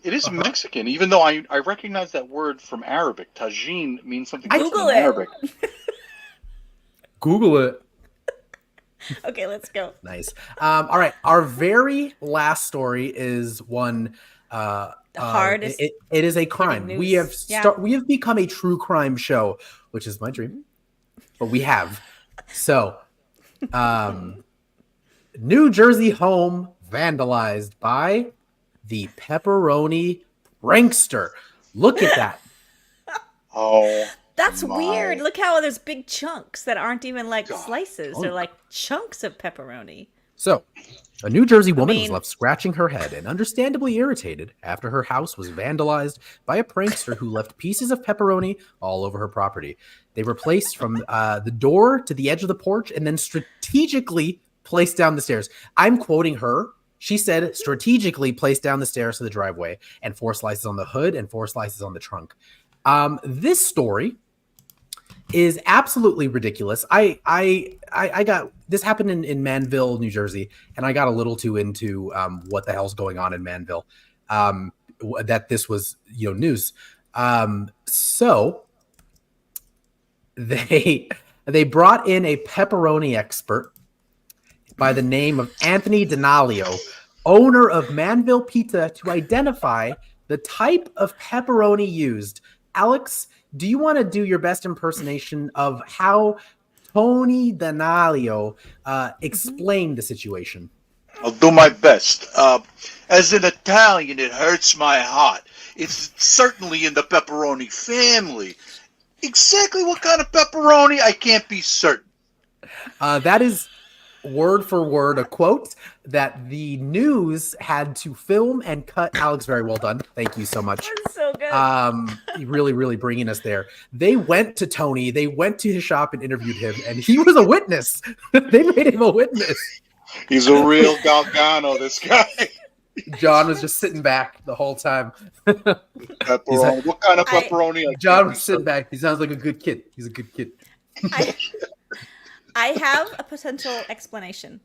It is Mexican, even though I recognize that word from Arabic. Tagine means something different Google in it. Arabic. Google it. Okay, let's go. Nice. All right. Our very last story is one. The hardest. It is a crime. We have become a true crime show, which is my dream, but we have. So, New Jersey home vandalized by the pepperoni prankster. Look at that. Oh. That's weird. Look how there's big chunks that aren't even like slices. They're like chunks of pepperoni. So, a New Jersey woman was left scratching her head and understandably irritated after her house was vandalized by a prankster who left pieces of pepperoni all over her property. They were placed from the door to the edge of the porch and then strategically placed down the stairs. I'm quoting her. She said strategically placed down the stairs to the driveway and 4 slices on the hood and 4 slices on the trunk. This story is absolutely ridiculous. I got this happened in Manville, New Jersey, and I got a little too into what the hell's going on in Manville. That this was news. So they brought in a pepperoni expert by the name of Anthony Denalio, owner of Manville Pizza, to identify the type of pepperoni used. Alex, do you want to do your best impersonation of how Tony Denalio explained the situation? I'll do my best. As an Italian, it hurts my heart. It's certainly in the pepperoni family. Exactly what kind of pepperoni, I can't be certain. That is word for word a quote that the news had to film and cut. Alex, very well done. Thank you so much. That's so good. Really bringing us there. They went to Tony. They went to his shop and interviewed him, and he was a witness. They made him a witness. He's a real Galgano, this guy. John was just sitting back the whole time. Pepperoni. What kind of pepperoni? John was sitting back. He sounds like a good kid. He's a good kid. I have a potential explanation.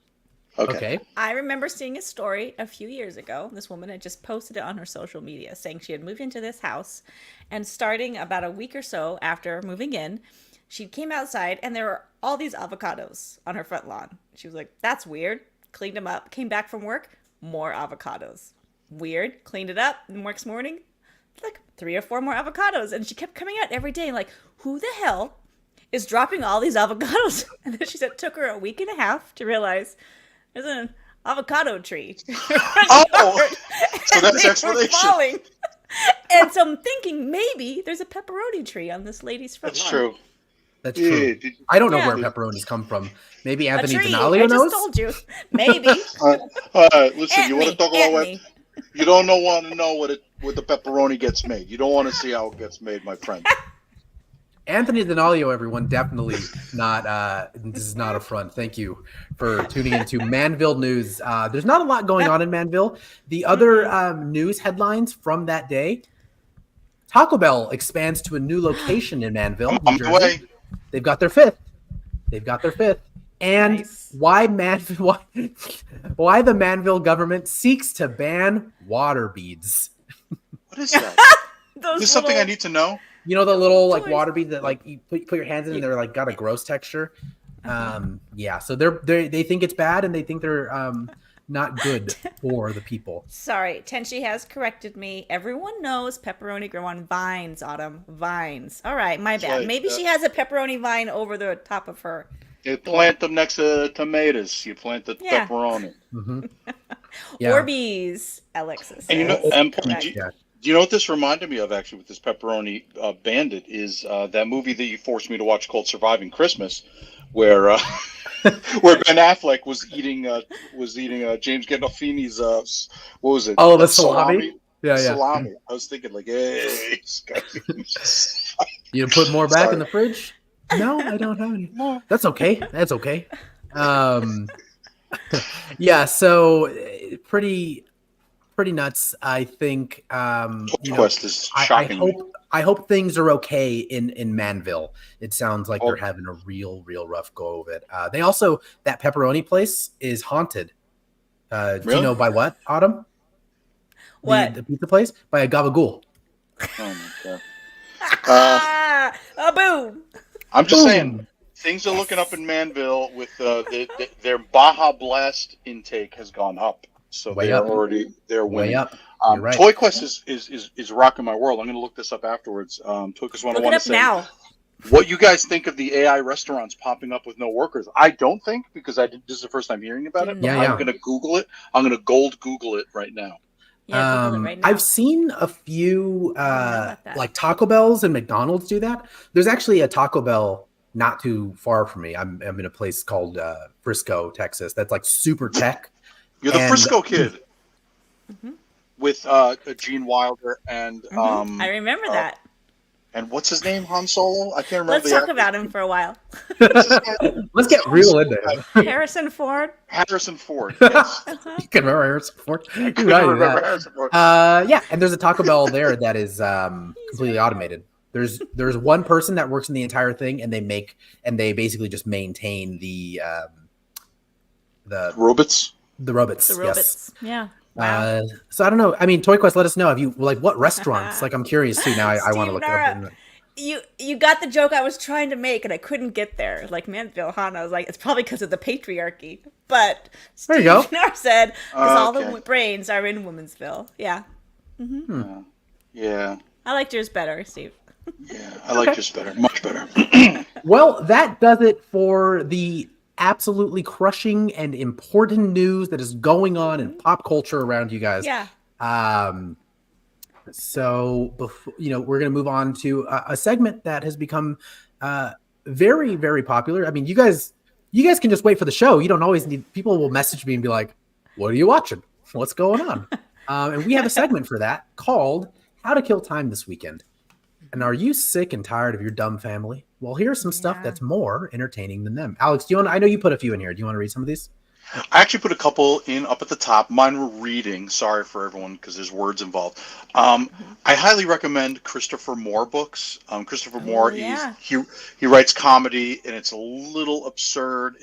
Okay. I remember seeing a story a few years ago. This woman had just posted it on her social media saying she had moved into this house, and starting about a week or so after moving in, she came outside and there were all these avocados on her front lawn. She was like, that's weird. Cleaned them up. Came back from work. More avocados. Weird. Cleaned it up. The next morning, like 3 or 4 more avocados. And she kept coming out every day like, who the hell is dropping all these avocados? And then she said it took her a week and a half to realize there's an avocado tree. Oh, so that's explanation. And so I'm thinking maybe there's a pepperoni tree on this lady's front lawn. True. That's true. I don't know where pepperonis come from. Maybe Anthony Denalio knows. I just told you. Maybe. Listen, you want to talk about what? You don't want to know what the pepperoni gets made. You don't want to see how it gets made, my friend. Anthony Denalio, everyone, definitely not. This is not a front. Thank you for tuning into Manville News. There's not a lot going on in Manville. The other news headlines from that day: Taco Bell expands to a new location in Manville, New Jersey. They've got their fifth. And nice. Why the Manville government seeks to ban water beads? What is that? Is this something I need to know? You know the little like water beads that like you put your hands in and they're like got a gross texture. Yeah, so they think it's bad and they think they're not good for the people. Sorry, Tenchi has corrected me. Everyone knows pepperoni grow on vines, Autumn. Vines. All right, my bad. Like, maybe she has a pepperoni vine over the top of her. You plant them next to tomatoes. You plant the pepperoni. Mm-hmm. Orbeez, Alexis. And do you know what this reminded me of, actually, with this pepperoni bandit, is that movie that you forced me to watch called Surviving Christmas, where where Ben Affleck was eating James Gandolfini's what was it? Oh, the salami. Yeah. Salami. I was thinking like, hey, you put more back in the fridge? No, I don't have any. No. That's okay. Yeah. So pretty nuts. I think. Quest is shocking. I hope things are okay in Manville. It sounds like they're having a real rough go of it. They also, that pepperoni place is haunted. Really? Do you know by what, Autumn? What? The pizza place? By a gabagool. Oh my god. Boom. I'm just saying, things are looking up in Manville with their Baja Blast intake has gone up. So they're winning. Way up. Right. Toy Quest is rocking my world. I'm going to look this up afterwards. Toy Quest 101. Look it up now. What you guys think of the AI restaurants popping up with no workers? I don't think, because this is the first time hearing about it. But I'm going to Google it. I'm going to Google it right now. Yeah, Google it right now. I've seen a few like Taco Bells and McDonald's do that. There's actually a Taco Bell not too far from me. I'm in a place called Frisco, Texas. That's like super tech. You're the Frisco kid. Mm-hmm. With Gene Wilder and I remember that. And what's his name? Han Solo? I can't remember. Let's talk about him for a while. Let's get real into him. Harrison Ford. Harrison Ford. Yes. You can remember Harrison Ford. I can remember Harrison Ford. Yeah, and there's a Taco Bell there that is completely automated. There's one person that works in the entire thing, and they basically just maintain the robots. The robots. The robots. Yes. Yeah. Wow. So I don't know. I mean, Toy Quest, let us know. Have you like what restaurants? Like I'm curious too. Now I want to look it up. You got the joke I was trying to make, and I couldn't get there. Like Mansfield, Han. I was like, it's probably because of the patriarchy. But there you go. Steve said because all the brains are in Womansville. Yeah. Mm-hmm. Yeah. I liked yours better, Steve. Yeah, I liked yours better. Much better. Well, that does it for the absolutely crushing and important news that is going on in pop culture around you guys. Yeah. So before, we're going to move on to a segment that has become very, very popular. I mean, you guys can just wait for the show. You don't always need. People will message me and be like, "What are you watching? What's going on?" And we have a segment for that called "How to Kill Time This Weekend." And are you sick and tired of your dumb family? Well, here's some stuff that's more entertaining than them. Alex, I know you put a few in here. Do you want to read some of these? I actually put a couple in up at the top. Mine were reading. Sorry for everyone because there's words involved. I highly recommend Christopher Moore books. Christopher Moore, he writes comedy and it's a little absurd.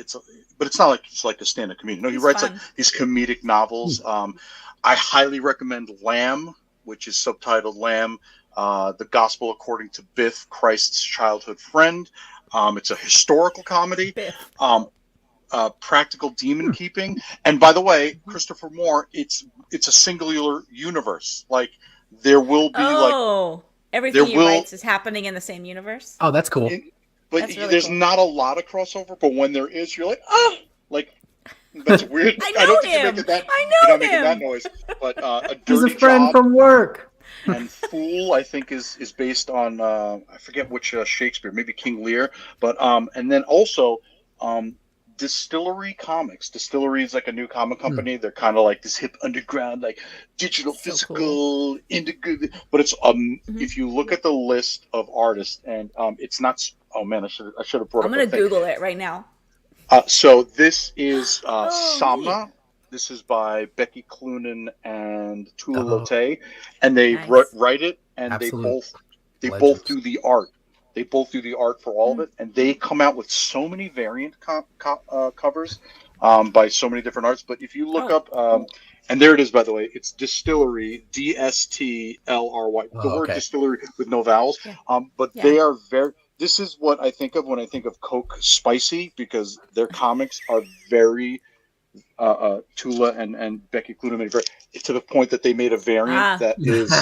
But it's not like it's like a stand-up comedian. No, he writes like these comedic novels. I highly recommend Lamb, which is subtitled Lamb. The Gospel According to Biff, Christ's Childhood Friend. It's a historical comedy. Practical Demon Keeping. And by the way, Christopher Moore, it's a singular universe. Like there will be everything he writes is happening in the same universe. Oh, that's cool. But really there's not a lot of crossover. But when there is, you're like, that's weird. I don't think you're making that noise. But a Dirty He's a friend Job from work. And Fool, I think, is based on I forget which Shakespeare, maybe King Lear. But and then also Distillery Comics. Distillery is like a new comic company. They're kind of like this hip underground, like digital, physical, indigo. But it's if you look at the list of artists, and it's not. Oh man, I should have brought. I'm gonna Google it right now. So this is Sama. This is by Becky Cloonan and Tula Lotay, and they write it, and they both do the art. They both do the art for all of it, and they come out with so many variant covers by so many different artists. But if you look up, and there it is, by the way, it's Distillery, Dstlery. The word distillery with no vowels. But they are very. This is what I think of when I think of Coke Spicy, because their comics are very. Tula and Becky Cloonan to the point that they made a variant that is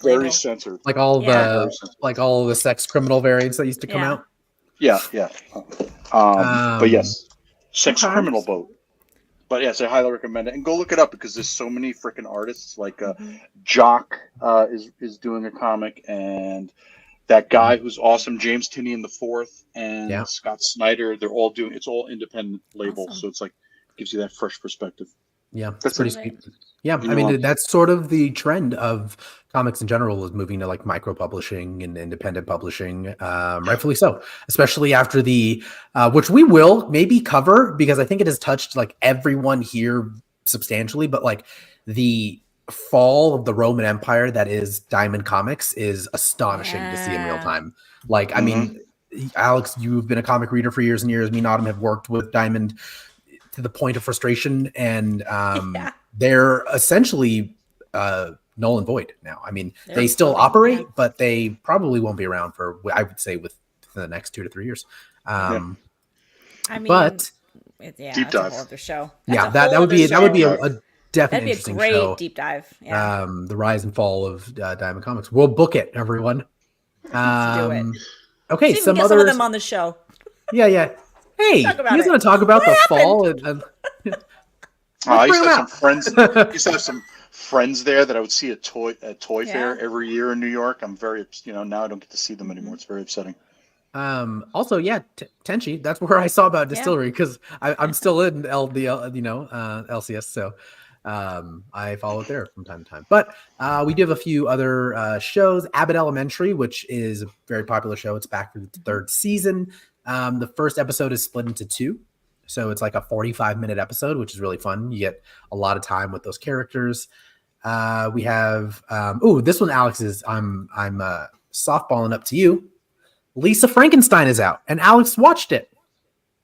very censored, like all the sex criminal variants that used to come out. But yes, sex criminal boat. But yes, I highly recommend it, and go look it up because there's so many freaking artists. Like Jock is doing a comic, and that guy who's awesome, James Tinian IV, and Scott Snyder. They're all doing. It's all independent labels, so it's like. Gives you that fresh perspective. Yeah, that's pretty sweet. Yeah, I mean, that's sort of the trend of comics in general is moving to like micro publishing and independent publishing, rightfully so, especially after the, which we will maybe cover because I think it has touched like everyone here substantially, but like the fall of the Roman Empire that is Diamond Comics is astonishing to see in real time. Like, I mean, Alex, you've been a comic reader for years and years. Me and Autumn have worked with Diamond to the point of frustration, and they're essentially null and void now. I mean, they still operate, but they probably won't be around for, I would say, within the next 2 to 3 years. I mean, but deep dive. A whole other show. That would be a definitely interesting great show. Deep dive. The rise and fall of Diamond Comics. We'll book it, everyone. Let's do it. Okay, some of them on the show. Yeah. Hey, you guys want to talk about the fall? I used to have some friends. I used to have some friends there that I would see at toy fair every year in New York. I'm very, now I don't get to see them anymore. It's very upsetting. Also, Tenchi. That's where I saw about Distillery because I'm still in LCS, so I follow it there from time to time. But we do have a few other shows. Abbott Elementary, which is a very popular show. It's back for the 3rd season. The first episode is split into 2. So it's like a 45-minute episode, which is really fun. You get a lot of time with those characters. We have this one, Alex, is I'm softballing up to you. Lisa Frankenstein is out, and Alex watched it.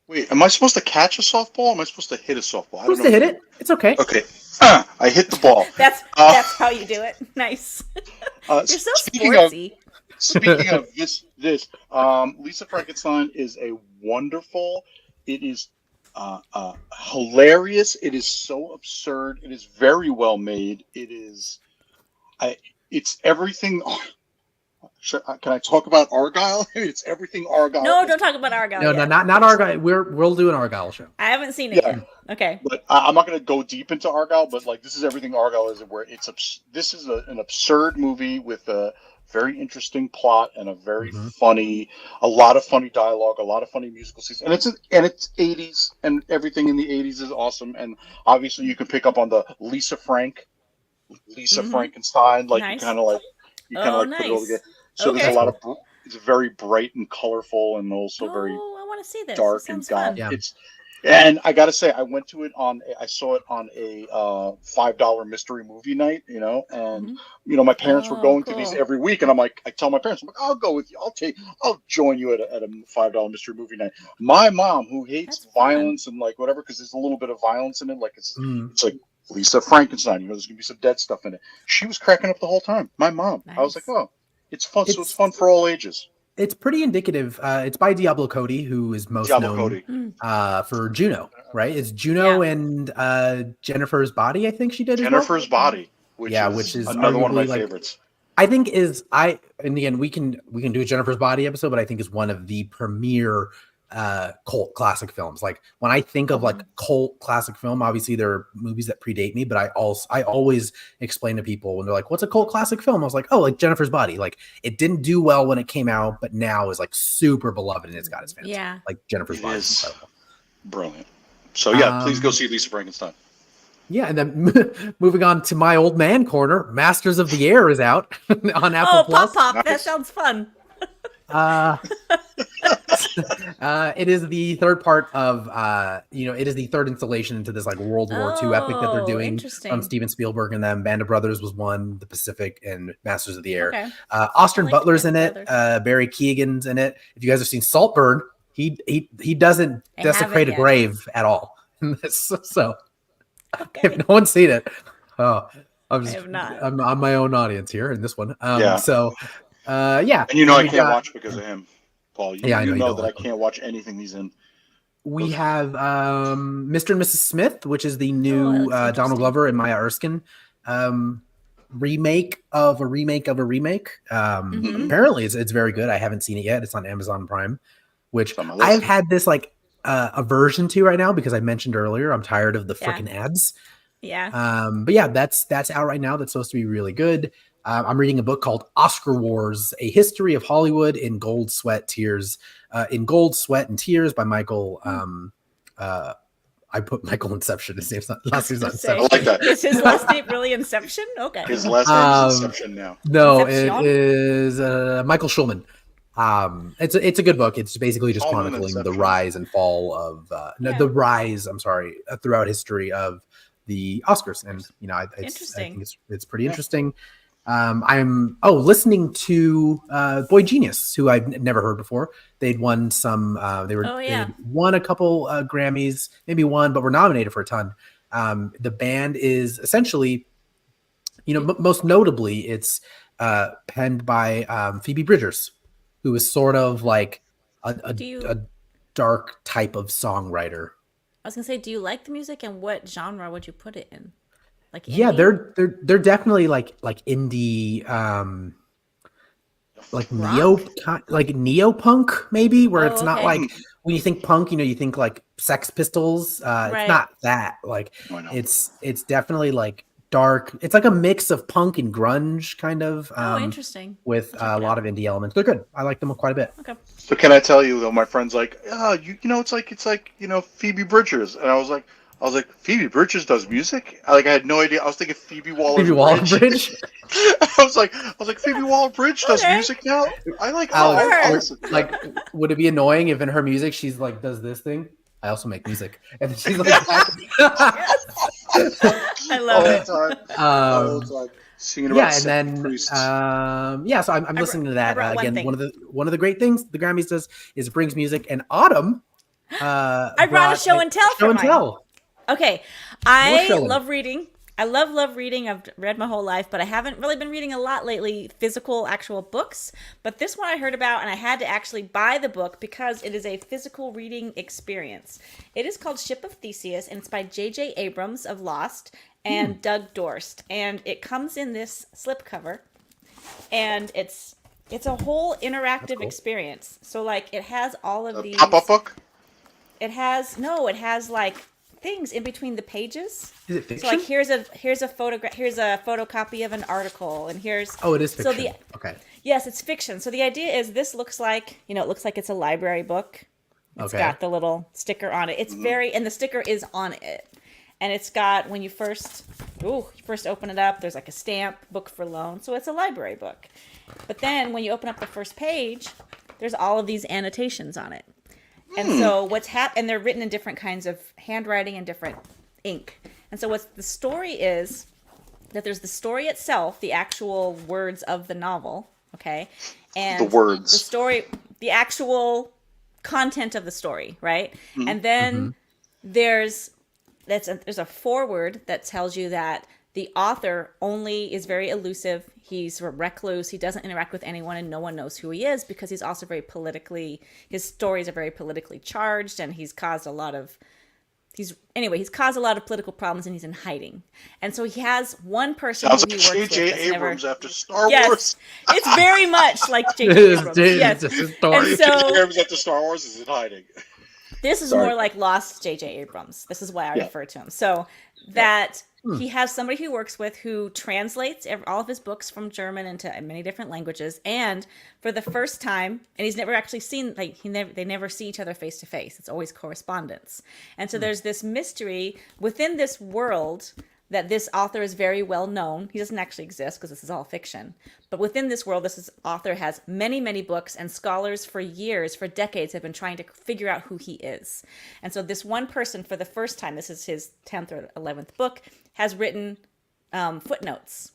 Wait, am I supposed to catch a softball? Am I supposed to hit a softball? I don't Supposed know. to hit it. It's okay. Okay. I hit the ball. That's how you do it. Nice. You're so sportsy. Speaking of this, Lisa Frankenstein is a wonderful. It is hilarious. It is so absurd. It is very well made. It is. It's everything. Can I talk about Argyle? It's everything Argyle. No, don't talk about Argyle. No, not Argyle. We'll do an Argyle show. I haven't seen it yet. Okay. But I'm not going to go deep into Argyle, but like this is everything Argyle is, where this is an absurd movie with a very interesting plot and a very a lot of funny dialogue, a lot of funny musical scenes, and it's 80s, and everything in the 80s is awesome. And obviously, you can pick up on the Lisa Frankenstein, like nice. you kind of like put it all together. So there's a lot of it's very bright and colorful, and also very I want to see this. dark This and sounds goth. fun. And I gotta say, I saw it on a $5 mystery movie night, and my parents were going to these every week, and I tell my parents, I'll go with you, I'll join you at a $5 mystery movie night. My mom, who hates violence and like whatever, because there's a little bit of violence in it, like it's like Lisa Frankenstein, there's gonna be some dead stuff in it. She was cracking up the whole time. My mom, nice. I was like, oh, it's fun. So it's fun for all ages. It's pretty indicative. It's by Diablo Cody, who is most known for Juno, right? It's Juno and Jennifer's Body, I think she did. Jennifer's Body, which is another one of my favorites. I think and again, we can do a Jennifer's Body episode, but I think is one of the premier cult classic films. Like when I think of like cult classic film, obviously there are movies that predate me, but I always explain to people when they're like, what's a cult classic film? I was like, oh, like Jennifer's Body. Like it didn't do well when it came out, but now is like super beloved and it's got its fans. Yeah. Like Jennifer's Body is incredible. Brilliant. So yeah, please go see Lisa Frankenstein. Yeah, and then moving on to my old man corner, Masters of the Air is out on Apple Plus. Pop, nice. That sounds fun. It is the third part of it is the third installation into this like World War II epic that they're doing from Steven Spielberg and them. Band of Brothers was one, The Pacific, and Masters of the Air. Okay. Austin Butler's in it. Barry Keoghan's in it. If you guys have seen Saltburn, he doesn't desecrate a grave at all. So if no one's seen it, I'm my own audience here in this one. So. And I can't watch because of him, Paul. You know that I can't watch anything he's in. We have Mr. and Mrs. Smith, which is the new Donald Glover and Maya Erskine remake of a remake of a remake. Apparently, it's very good. I haven't seen it yet. It's on Amazon Prime, which I've had this like aversion to right now because I mentioned earlier I'm tired of the freaking ads. Yeah. But yeah, that's out right now. That's supposed to be really good. I'm reading a book called Oscar Wars: A History of Hollywood in Gold, Sweat, Tears. In Gold, Sweat, and Tears by Michael. I put Michael Inception. His last name's not Inception. I like that. Is his last name really Inception? Okay. His last name is Inception now. No, it is Michael Schulman. It's a good book. It's basically just chronicling the rise and fall of throughout history of the Oscars, and I think it's pretty interesting. I'm listening to Boy Genius, who I've never heard before. They'd won some. They won a couple Grammys, maybe one, but were nominated for a ton. The band is essentially, most notably, it's penned by Phoebe Bridgers, who is sort of like a dark type of songwriter. I was gonna say, do you like the music, and what genre would you put it in? Like indie? Yeah, they're definitely like indie, like neo-punk maybe, where it's not like when you think punk, you think like Sex Pistols. It's not that. Like it's definitely like dark. It's like a mix of punk and grunge kind of. Interesting. With a lot of indie elements. They're good. I like them quite a bit. Okay. So can I tell you though? My friend's like, it's like Phoebe Bridgers, and I was like, Phoebe Bridgers does music? I had no idea. I was thinking Phoebe Waller-Bridge. I was like Phoebe Waller-Bridge does music now. I like Alex, like, would it be annoying if in her music she's like does this thing? I also make music, and she's like, I love it. All the time. Singing about and then priests. so I'm listening to that again. One of the great things the Grammys does is it brings music. And Autumn, I brought a show and tell for mine. Okay, I love reading. I love reading. I've read my whole life, but I haven't really been reading a lot lately, physical, actual books. But this one I heard about, and I had to actually buy the book because it is a physical reading experience. It is called Ship of Theseus, and it's by J.J. Abrams of Lost and Doug Dorst. And it comes in this slipcover, and it's a whole interactive experience. So, like, it has all of these... pop-up book? It has like... things in between the pages. Is it fiction? So like here's a photograph, here's a photocopy of an article, and here's it is fiction. Okay. Yes, it's fiction. So the idea is this looks like it's a library book. It's got the little sticker on it. It's and the sticker is on it. And it's got when you first open it up, there's like a stamp, book for loan. So it's a library book. But then when you open up the first page, there's all of these annotations on it. And so and they're written in different kinds of handwriting and different ink. And so what the story is that there's the story itself, the actual words of the novel, okay? And the story, the actual content of the story, right? And then there's a foreword that tells you that the author only is very elusive. He's a recluse. He doesn't interact with anyone, and no one knows who he is because he's also his stories are very politically charged, and he's caused a lot of political problems, and he's in hiding. And so he has one person who he works with. J.J. Abrams after Star Wars. Yes, it's very much like J.J. Abrams. Yes, and so J.J. Abrams after Star Wars is in hiding. This is more like Lost J.J. Abrams. This is why I refer to him. So that he has somebody he works with who translates all of his books from German into many different languages. And for the first time, and he's never actually seen, they never see each other face to face. It's always correspondence. And so there's this mystery within this world that this author is very well known. He doesn't actually exist because this is all fiction. But within this world, this author has many, many books, and scholars for decades, have been trying to figure out who he is. And so this one person, for the first time, this is his 10th or 11th book, has written footnotes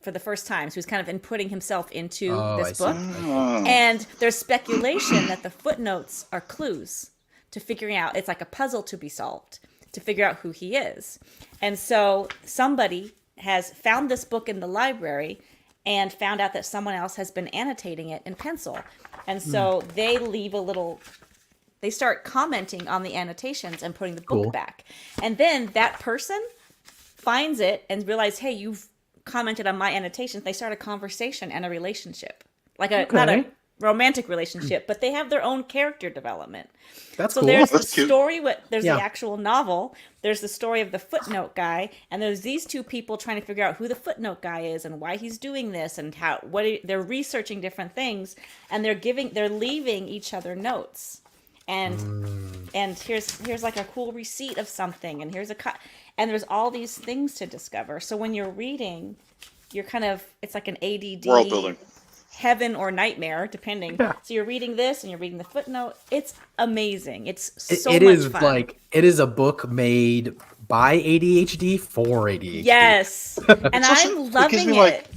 for the first time. So he's kind of inputting himself into this book. And there's speculation that the footnotes are clues to figuring out, it's like a puzzle to be solved, to figure out who he is. And so somebody has found this book in the library and found out that someone else has been annotating it in pencil. And so they start commenting on the annotations and putting the book back. And then that person finds it and realizes, hey, you've commented on my annotations. They start a conversation and a relationship. Not a romantic relationship, but they have their own character development. That's so cool. There's That's the story. There's the actual novel. There's the story of the footnote guy, and there's these two people trying to figure out who the footnote guy is and why he's doing this and they're researching different things, and they're leaving each other notes. And here's like a cool receipt of something, and and there's all these things to discover. So when you're reading, you're it's like an ADD world building. Heaven or nightmare, depending. So you're reading this and you're reading the footnote. It's amazing. It's so much fun. It is a book made by ADHD for ADHD. Yes, and I'm loving it.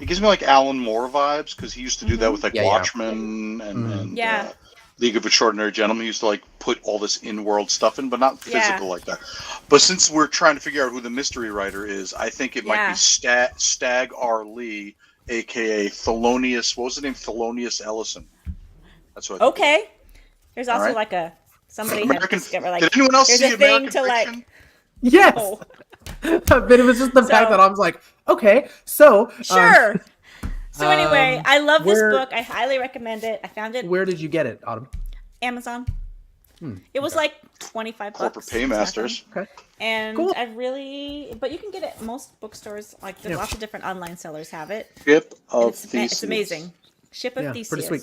It gives me like Alan Moore vibes because he used to do that with Watchmen and League of Extraordinary Gentlemen. He used to put all this in-world stuff in, but not physical like that. But since we're trying to figure out who the mystery writer is, I think it might be Stag R. Lee, a.k.a. Thelonious. What was the name? Thelonious Ellison. That's what. Okay. There's also somebody had discovered did anyone else see American Fiction? Yes. No. But it was just the fact that I was like, okay, so sure. So anyway, I love this book. I highly recommend it. I found it. Where did you get it, Autumn? Amazon. It was like $25. Corporate paymasters. Okay. And but you can get it at most bookstores. Like there's lots of different online sellers have it. Ship of Theseus. It's amazing. Ship of Theseus. Pretty sweet.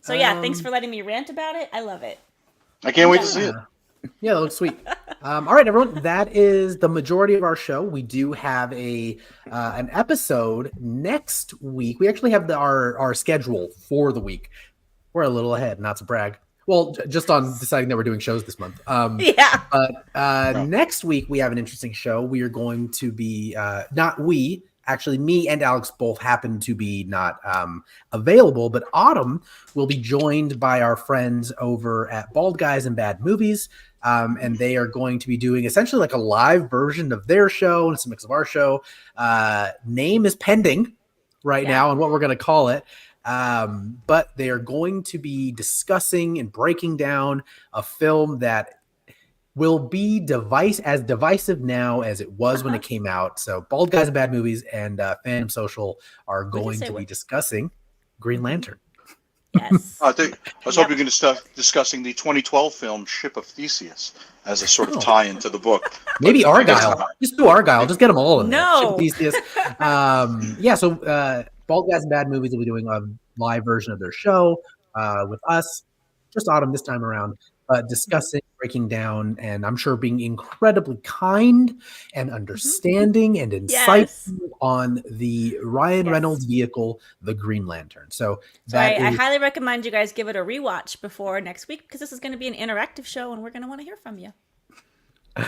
So thanks for letting me rant about it. I love it. I can't wait to see it. Yeah, that looks sweet. All right, everyone. That is the majority of our show. We do have an episode next week. We actually have our schedule for the week. We're a little ahead, not to brag. Well, just on deciding that we're doing shows this month. But next week we have an interesting show. We are going to be actually me and Alex both happen to be not available, but Autumn will be joined by our friends over at Bald Guys and Bad Movies. And they are going to be doing essentially like a live version of their show, and it's a mix of our show. Name is pending right now on what we're going to call it. But they are going to be discussing and breaking down a film that will be divisive now as it was when it came out. So Bald Guys and Bad Movies and Fandom Social are going to be discussing Green Lantern. Yes. I was hoping you're going to start discussing the 2012 film Ship of Theseus as a sort of tie-in to the book. Maybe Argyle. Just do Argyle. Just get them all in there. No. Ship of Theseus. So Bald Guys and Bad Movies will be doing a live version of their show with us, just Autumn this time around, discussing, breaking down, and I'm sure being incredibly kind and understanding and insightful on the Ryan Reynolds vehicle, the Green Lantern. So I highly recommend you guys give it a rewatch before next week, because this is going to be an interactive show and we're going to want to hear from you. So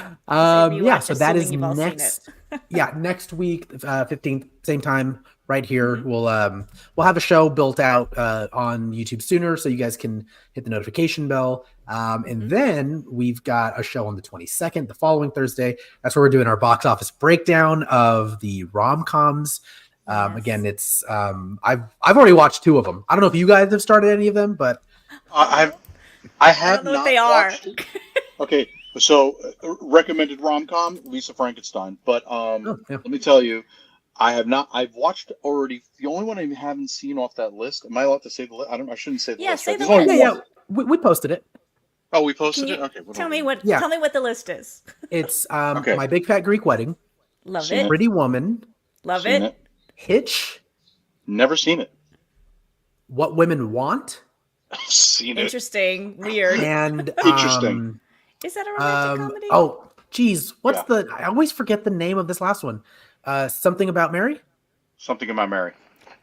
that is next week, 15th, same time, right here. We'll have a show built out on YouTube sooner, so you guys can hit the notification bell. And then we've got a show on the 22nd, the following Thursday. That's where we're doing our box office breakdown of the rom-coms. Again, it's I've already watched 2 of them. I don't know if you guys have started any of them, but I have don't know not what they are. Okay. So, recommended rom-com, Lisa Frankenstein. But let me tell you, I have not. I've watched already. The only one I haven't seen off that list. Am I allowed to say the list? I shouldn't say the list. Say right? the list. Yeah. We posted it. Oh, we posted it. Okay. Tell me what the list is. It's My Big Fat Greek Wedding. Love it. Pretty Woman. Love it. Hitch. Never seen it. What Women Want. Seen it. Interesting. Weird. And interesting. Is that a romantic comedy? Oh, geez. I always forget the name of this last one. Something About Mary? Something About Mary.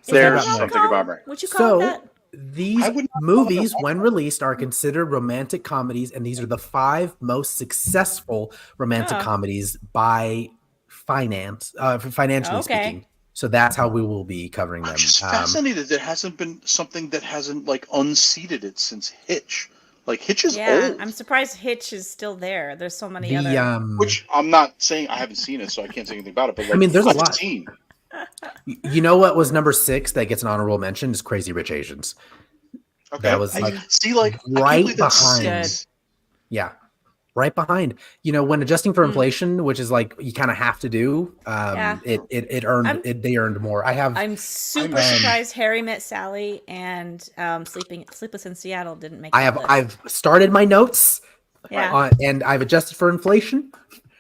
There's Something About Mary. Would you call it that? These movies, when released, are considered romantic comedies, and these are the 5 most successful romantic comedies by financially speaking. So that's how we will be covering them. I'm just fascinated there hasn't been something that hasn't unseated it since Hitch. Hitch is old. I'm surprised Hitch is still there. There's so many other. Which I'm not saying, I haven't seen it, so I can't say anything about it. But there's a lot. You know what was number 6 that gets an honorable mention is Crazy Rich Asians. Okay. That was right behind. Yeah. Right behind. When adjusting for inflation, which is you kind of have to do, they earned more. I'm super surprised Harry Met Sally and Sleepless in Seattle didn't make. I've started my notes, and I've adjusted for inflation,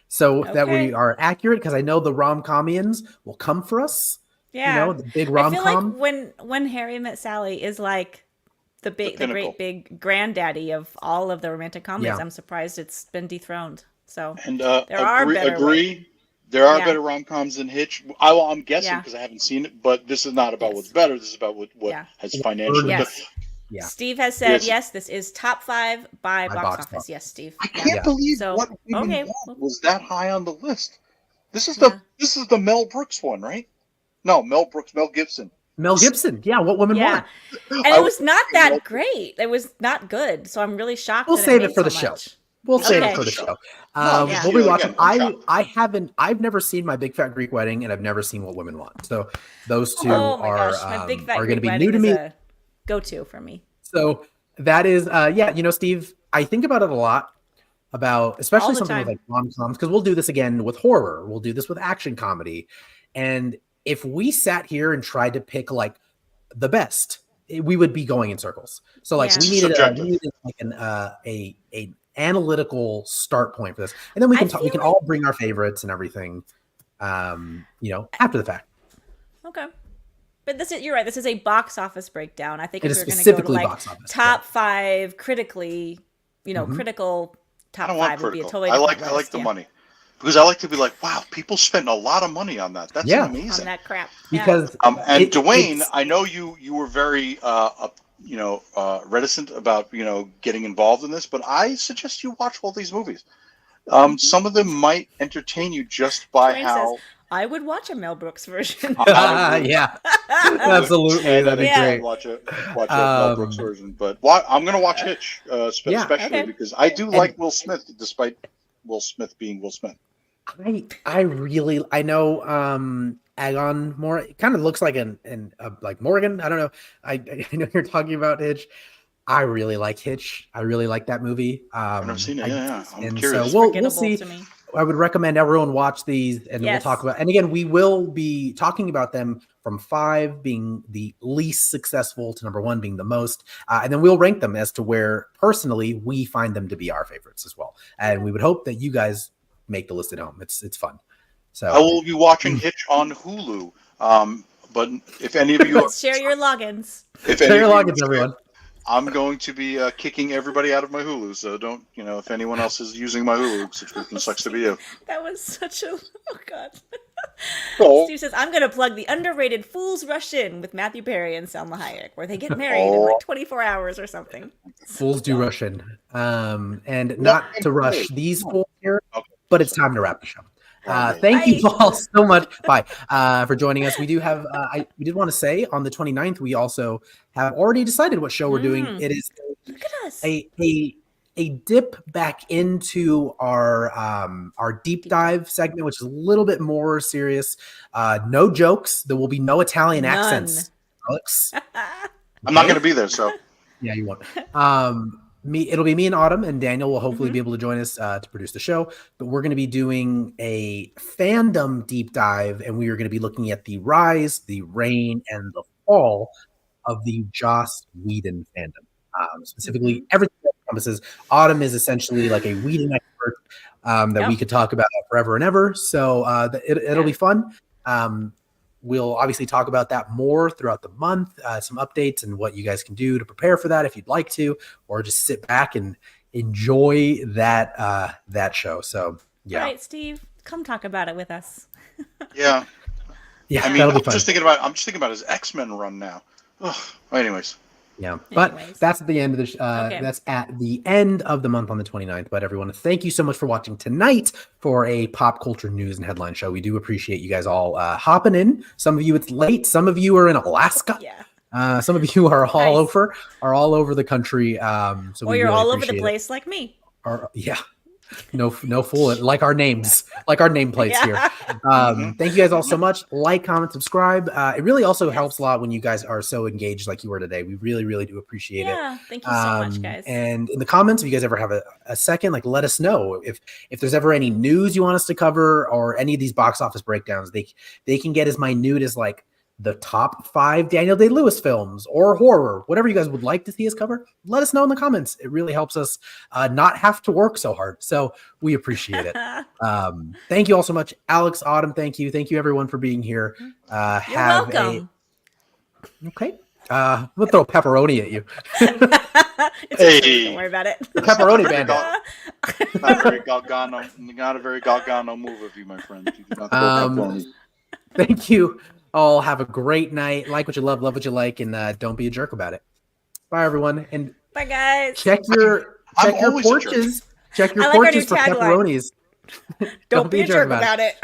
so that we are accurate, because I know the rom-comians will come for us. Yeah, the big rom-com. I feel like when Harry Met Sally is the great big granddaddy of all of the romantic comedies. I'm surprised it's been dethroned. So there are better rom-coms than Hitch. I'm guessing because I haven't seen it, but this is not about what's better. This is about what has financially. Yes. Yeah. Steve has said yes. This is top 5 by box office. Yes, Steve. I can't believe What Women Want was that high on the list. This is the Mel Brooks one, right? No, Mel Gibson. Mel Gibson, What Women Want. And it was not that great. It was not good. So I'm really shocked. We'll save it for the show. We'll save it for the show. We'll be watching. I've never seen My Big Fat Greek Wedding, and I've never seen What Women Want. So those two are going to be new to me. Go-to for me. So that is, Steve, I think about it a lot, about especially something like rom-coms, because we'll do this again with horror. We'll do this with action comedy. And if we sat here and tried to pick the best, we would be going in circles. So we needed an analytical start point for this, and then we can all bring our favorites and everything, after the fact. Okay, but you're right. This is a box office breakdown. I think if we're going to go to top 5 critically, critical top 5 would be a totally different list. I like the money. Because I like to be like, wow, people spent a lot of money on that. That's amazing. On that crap. Because Dwayne, I know you were very reticent about getting involved in this, but I suggest you watch all these movies. Some of them might entertain you just by how I would watch a Mel Brooks version. Yeah, absolutely. That'd be great. Watch a Mel Brooks version, but I'm going to watch Hitch, especially because I do like Will Smith, despite Will Smith being Will Smith. I know Agon more. It kind of looks like like Morgan. I don't know. I know you're talking about Hitch. I really like Hitch. I really like that movie. I've never seen it. Yeah. I'm curious. So we'll see. I would recommend everyone watch these, and we'll talk about. And again, we will be talking about them from 5 being the least successful to number 1 being the most, and then we'll rank them as to where personally we find them to be our favorites as well. And we would hope that you guys make the list at home. It's fun. So I will be watching Hitch on Hulu. But if any of you share your logins. Share your logins, everyone. I'm going to be kicking everybody out of my Hulu, so don't, if anyone else is using my Hulu subscription, sucks to be you. That was such a, oh God. Oh. Steve says, I'm going to plug the underrated Fools Rush In with Matthew Perry and Selma Hayek, where they get married in like 24 hours or something. Fools do rush in. And not to rush these fools here, but it's time to wrap the show. Thank you all so much. Bye. For joining us. We do have, we did want to say on the 29th, we also have already decided what show we're doing. It is Look at us. a dip back into our deep dive segment, which is a little bit more serious. No jokes. There will be no Italian accents, Alex. I'm not going to be there, so. Yeah, you won't. It'll be me and Autumn, and Daniel will hopefully be able to join us to produce the show. But we're going to be doing a fandom deep dive, and we are going to be looking at the rise, the reign, and the fall of the Joss Whedon fandom. Specifically, everything that encompasses. Autumn is essentially like a Whedon expert that we could talk about forever and ever. So it'll be fun. We'll obviously talk about that more throughout the month, some updates and what you guys can do to prepare for that if you'd like to, or just sit back and enjoy that show. So, yeah. All right, Steve, come talk about it with us. Yeah. Yeah, I mean, that'll be I'm fun. just thinking about his X-Men run now. Ugh. Anyways. Yeah, but that's at the end of the that's at the end of the month on the 29th. But everyone, thank you so much for watching tonight for a pop culture news and headline show. We do appreciate you guys all hopping in. Some of you it's late. Some of you are in Alaska. Yeah. Some of you are all over the country. So or you're all over the place like me. No fool. Like our names, like our nameplates here. Thank you guys all so much. Like, comment, subscribe. It really also helps a lot when you guys are so engaged like you were today. We really, really do appreciate it. Yeah, thank you so much, guys. And in the comments, if you guys ever have a second, like let us know if there's ever any news you want us to cover or any of these box office breakdowns. They can get as minute as like the top 5 Daniel Day-Lewis films or horror, whatever you guys would like to see us cover, let us know in the comments. It really helps us not have to work so hard. So we appreciate it. Thank you all so much. Alex, Autumn, thank you. Thank you everyone for being here. You're welcome. Okay. We'll throw pepperoni at you. Hey. Don't worry about it. The pepperoni bandit. Not a very Gargano move of you, my friend. You do not throw pepperoni. Thank you. All have a great night. Like what you love what you like, and don't be a jerk about it. Bye, everyone. And bye, guys. Check your porches. Check your porches for pepperonis. Don't be a jerk about it.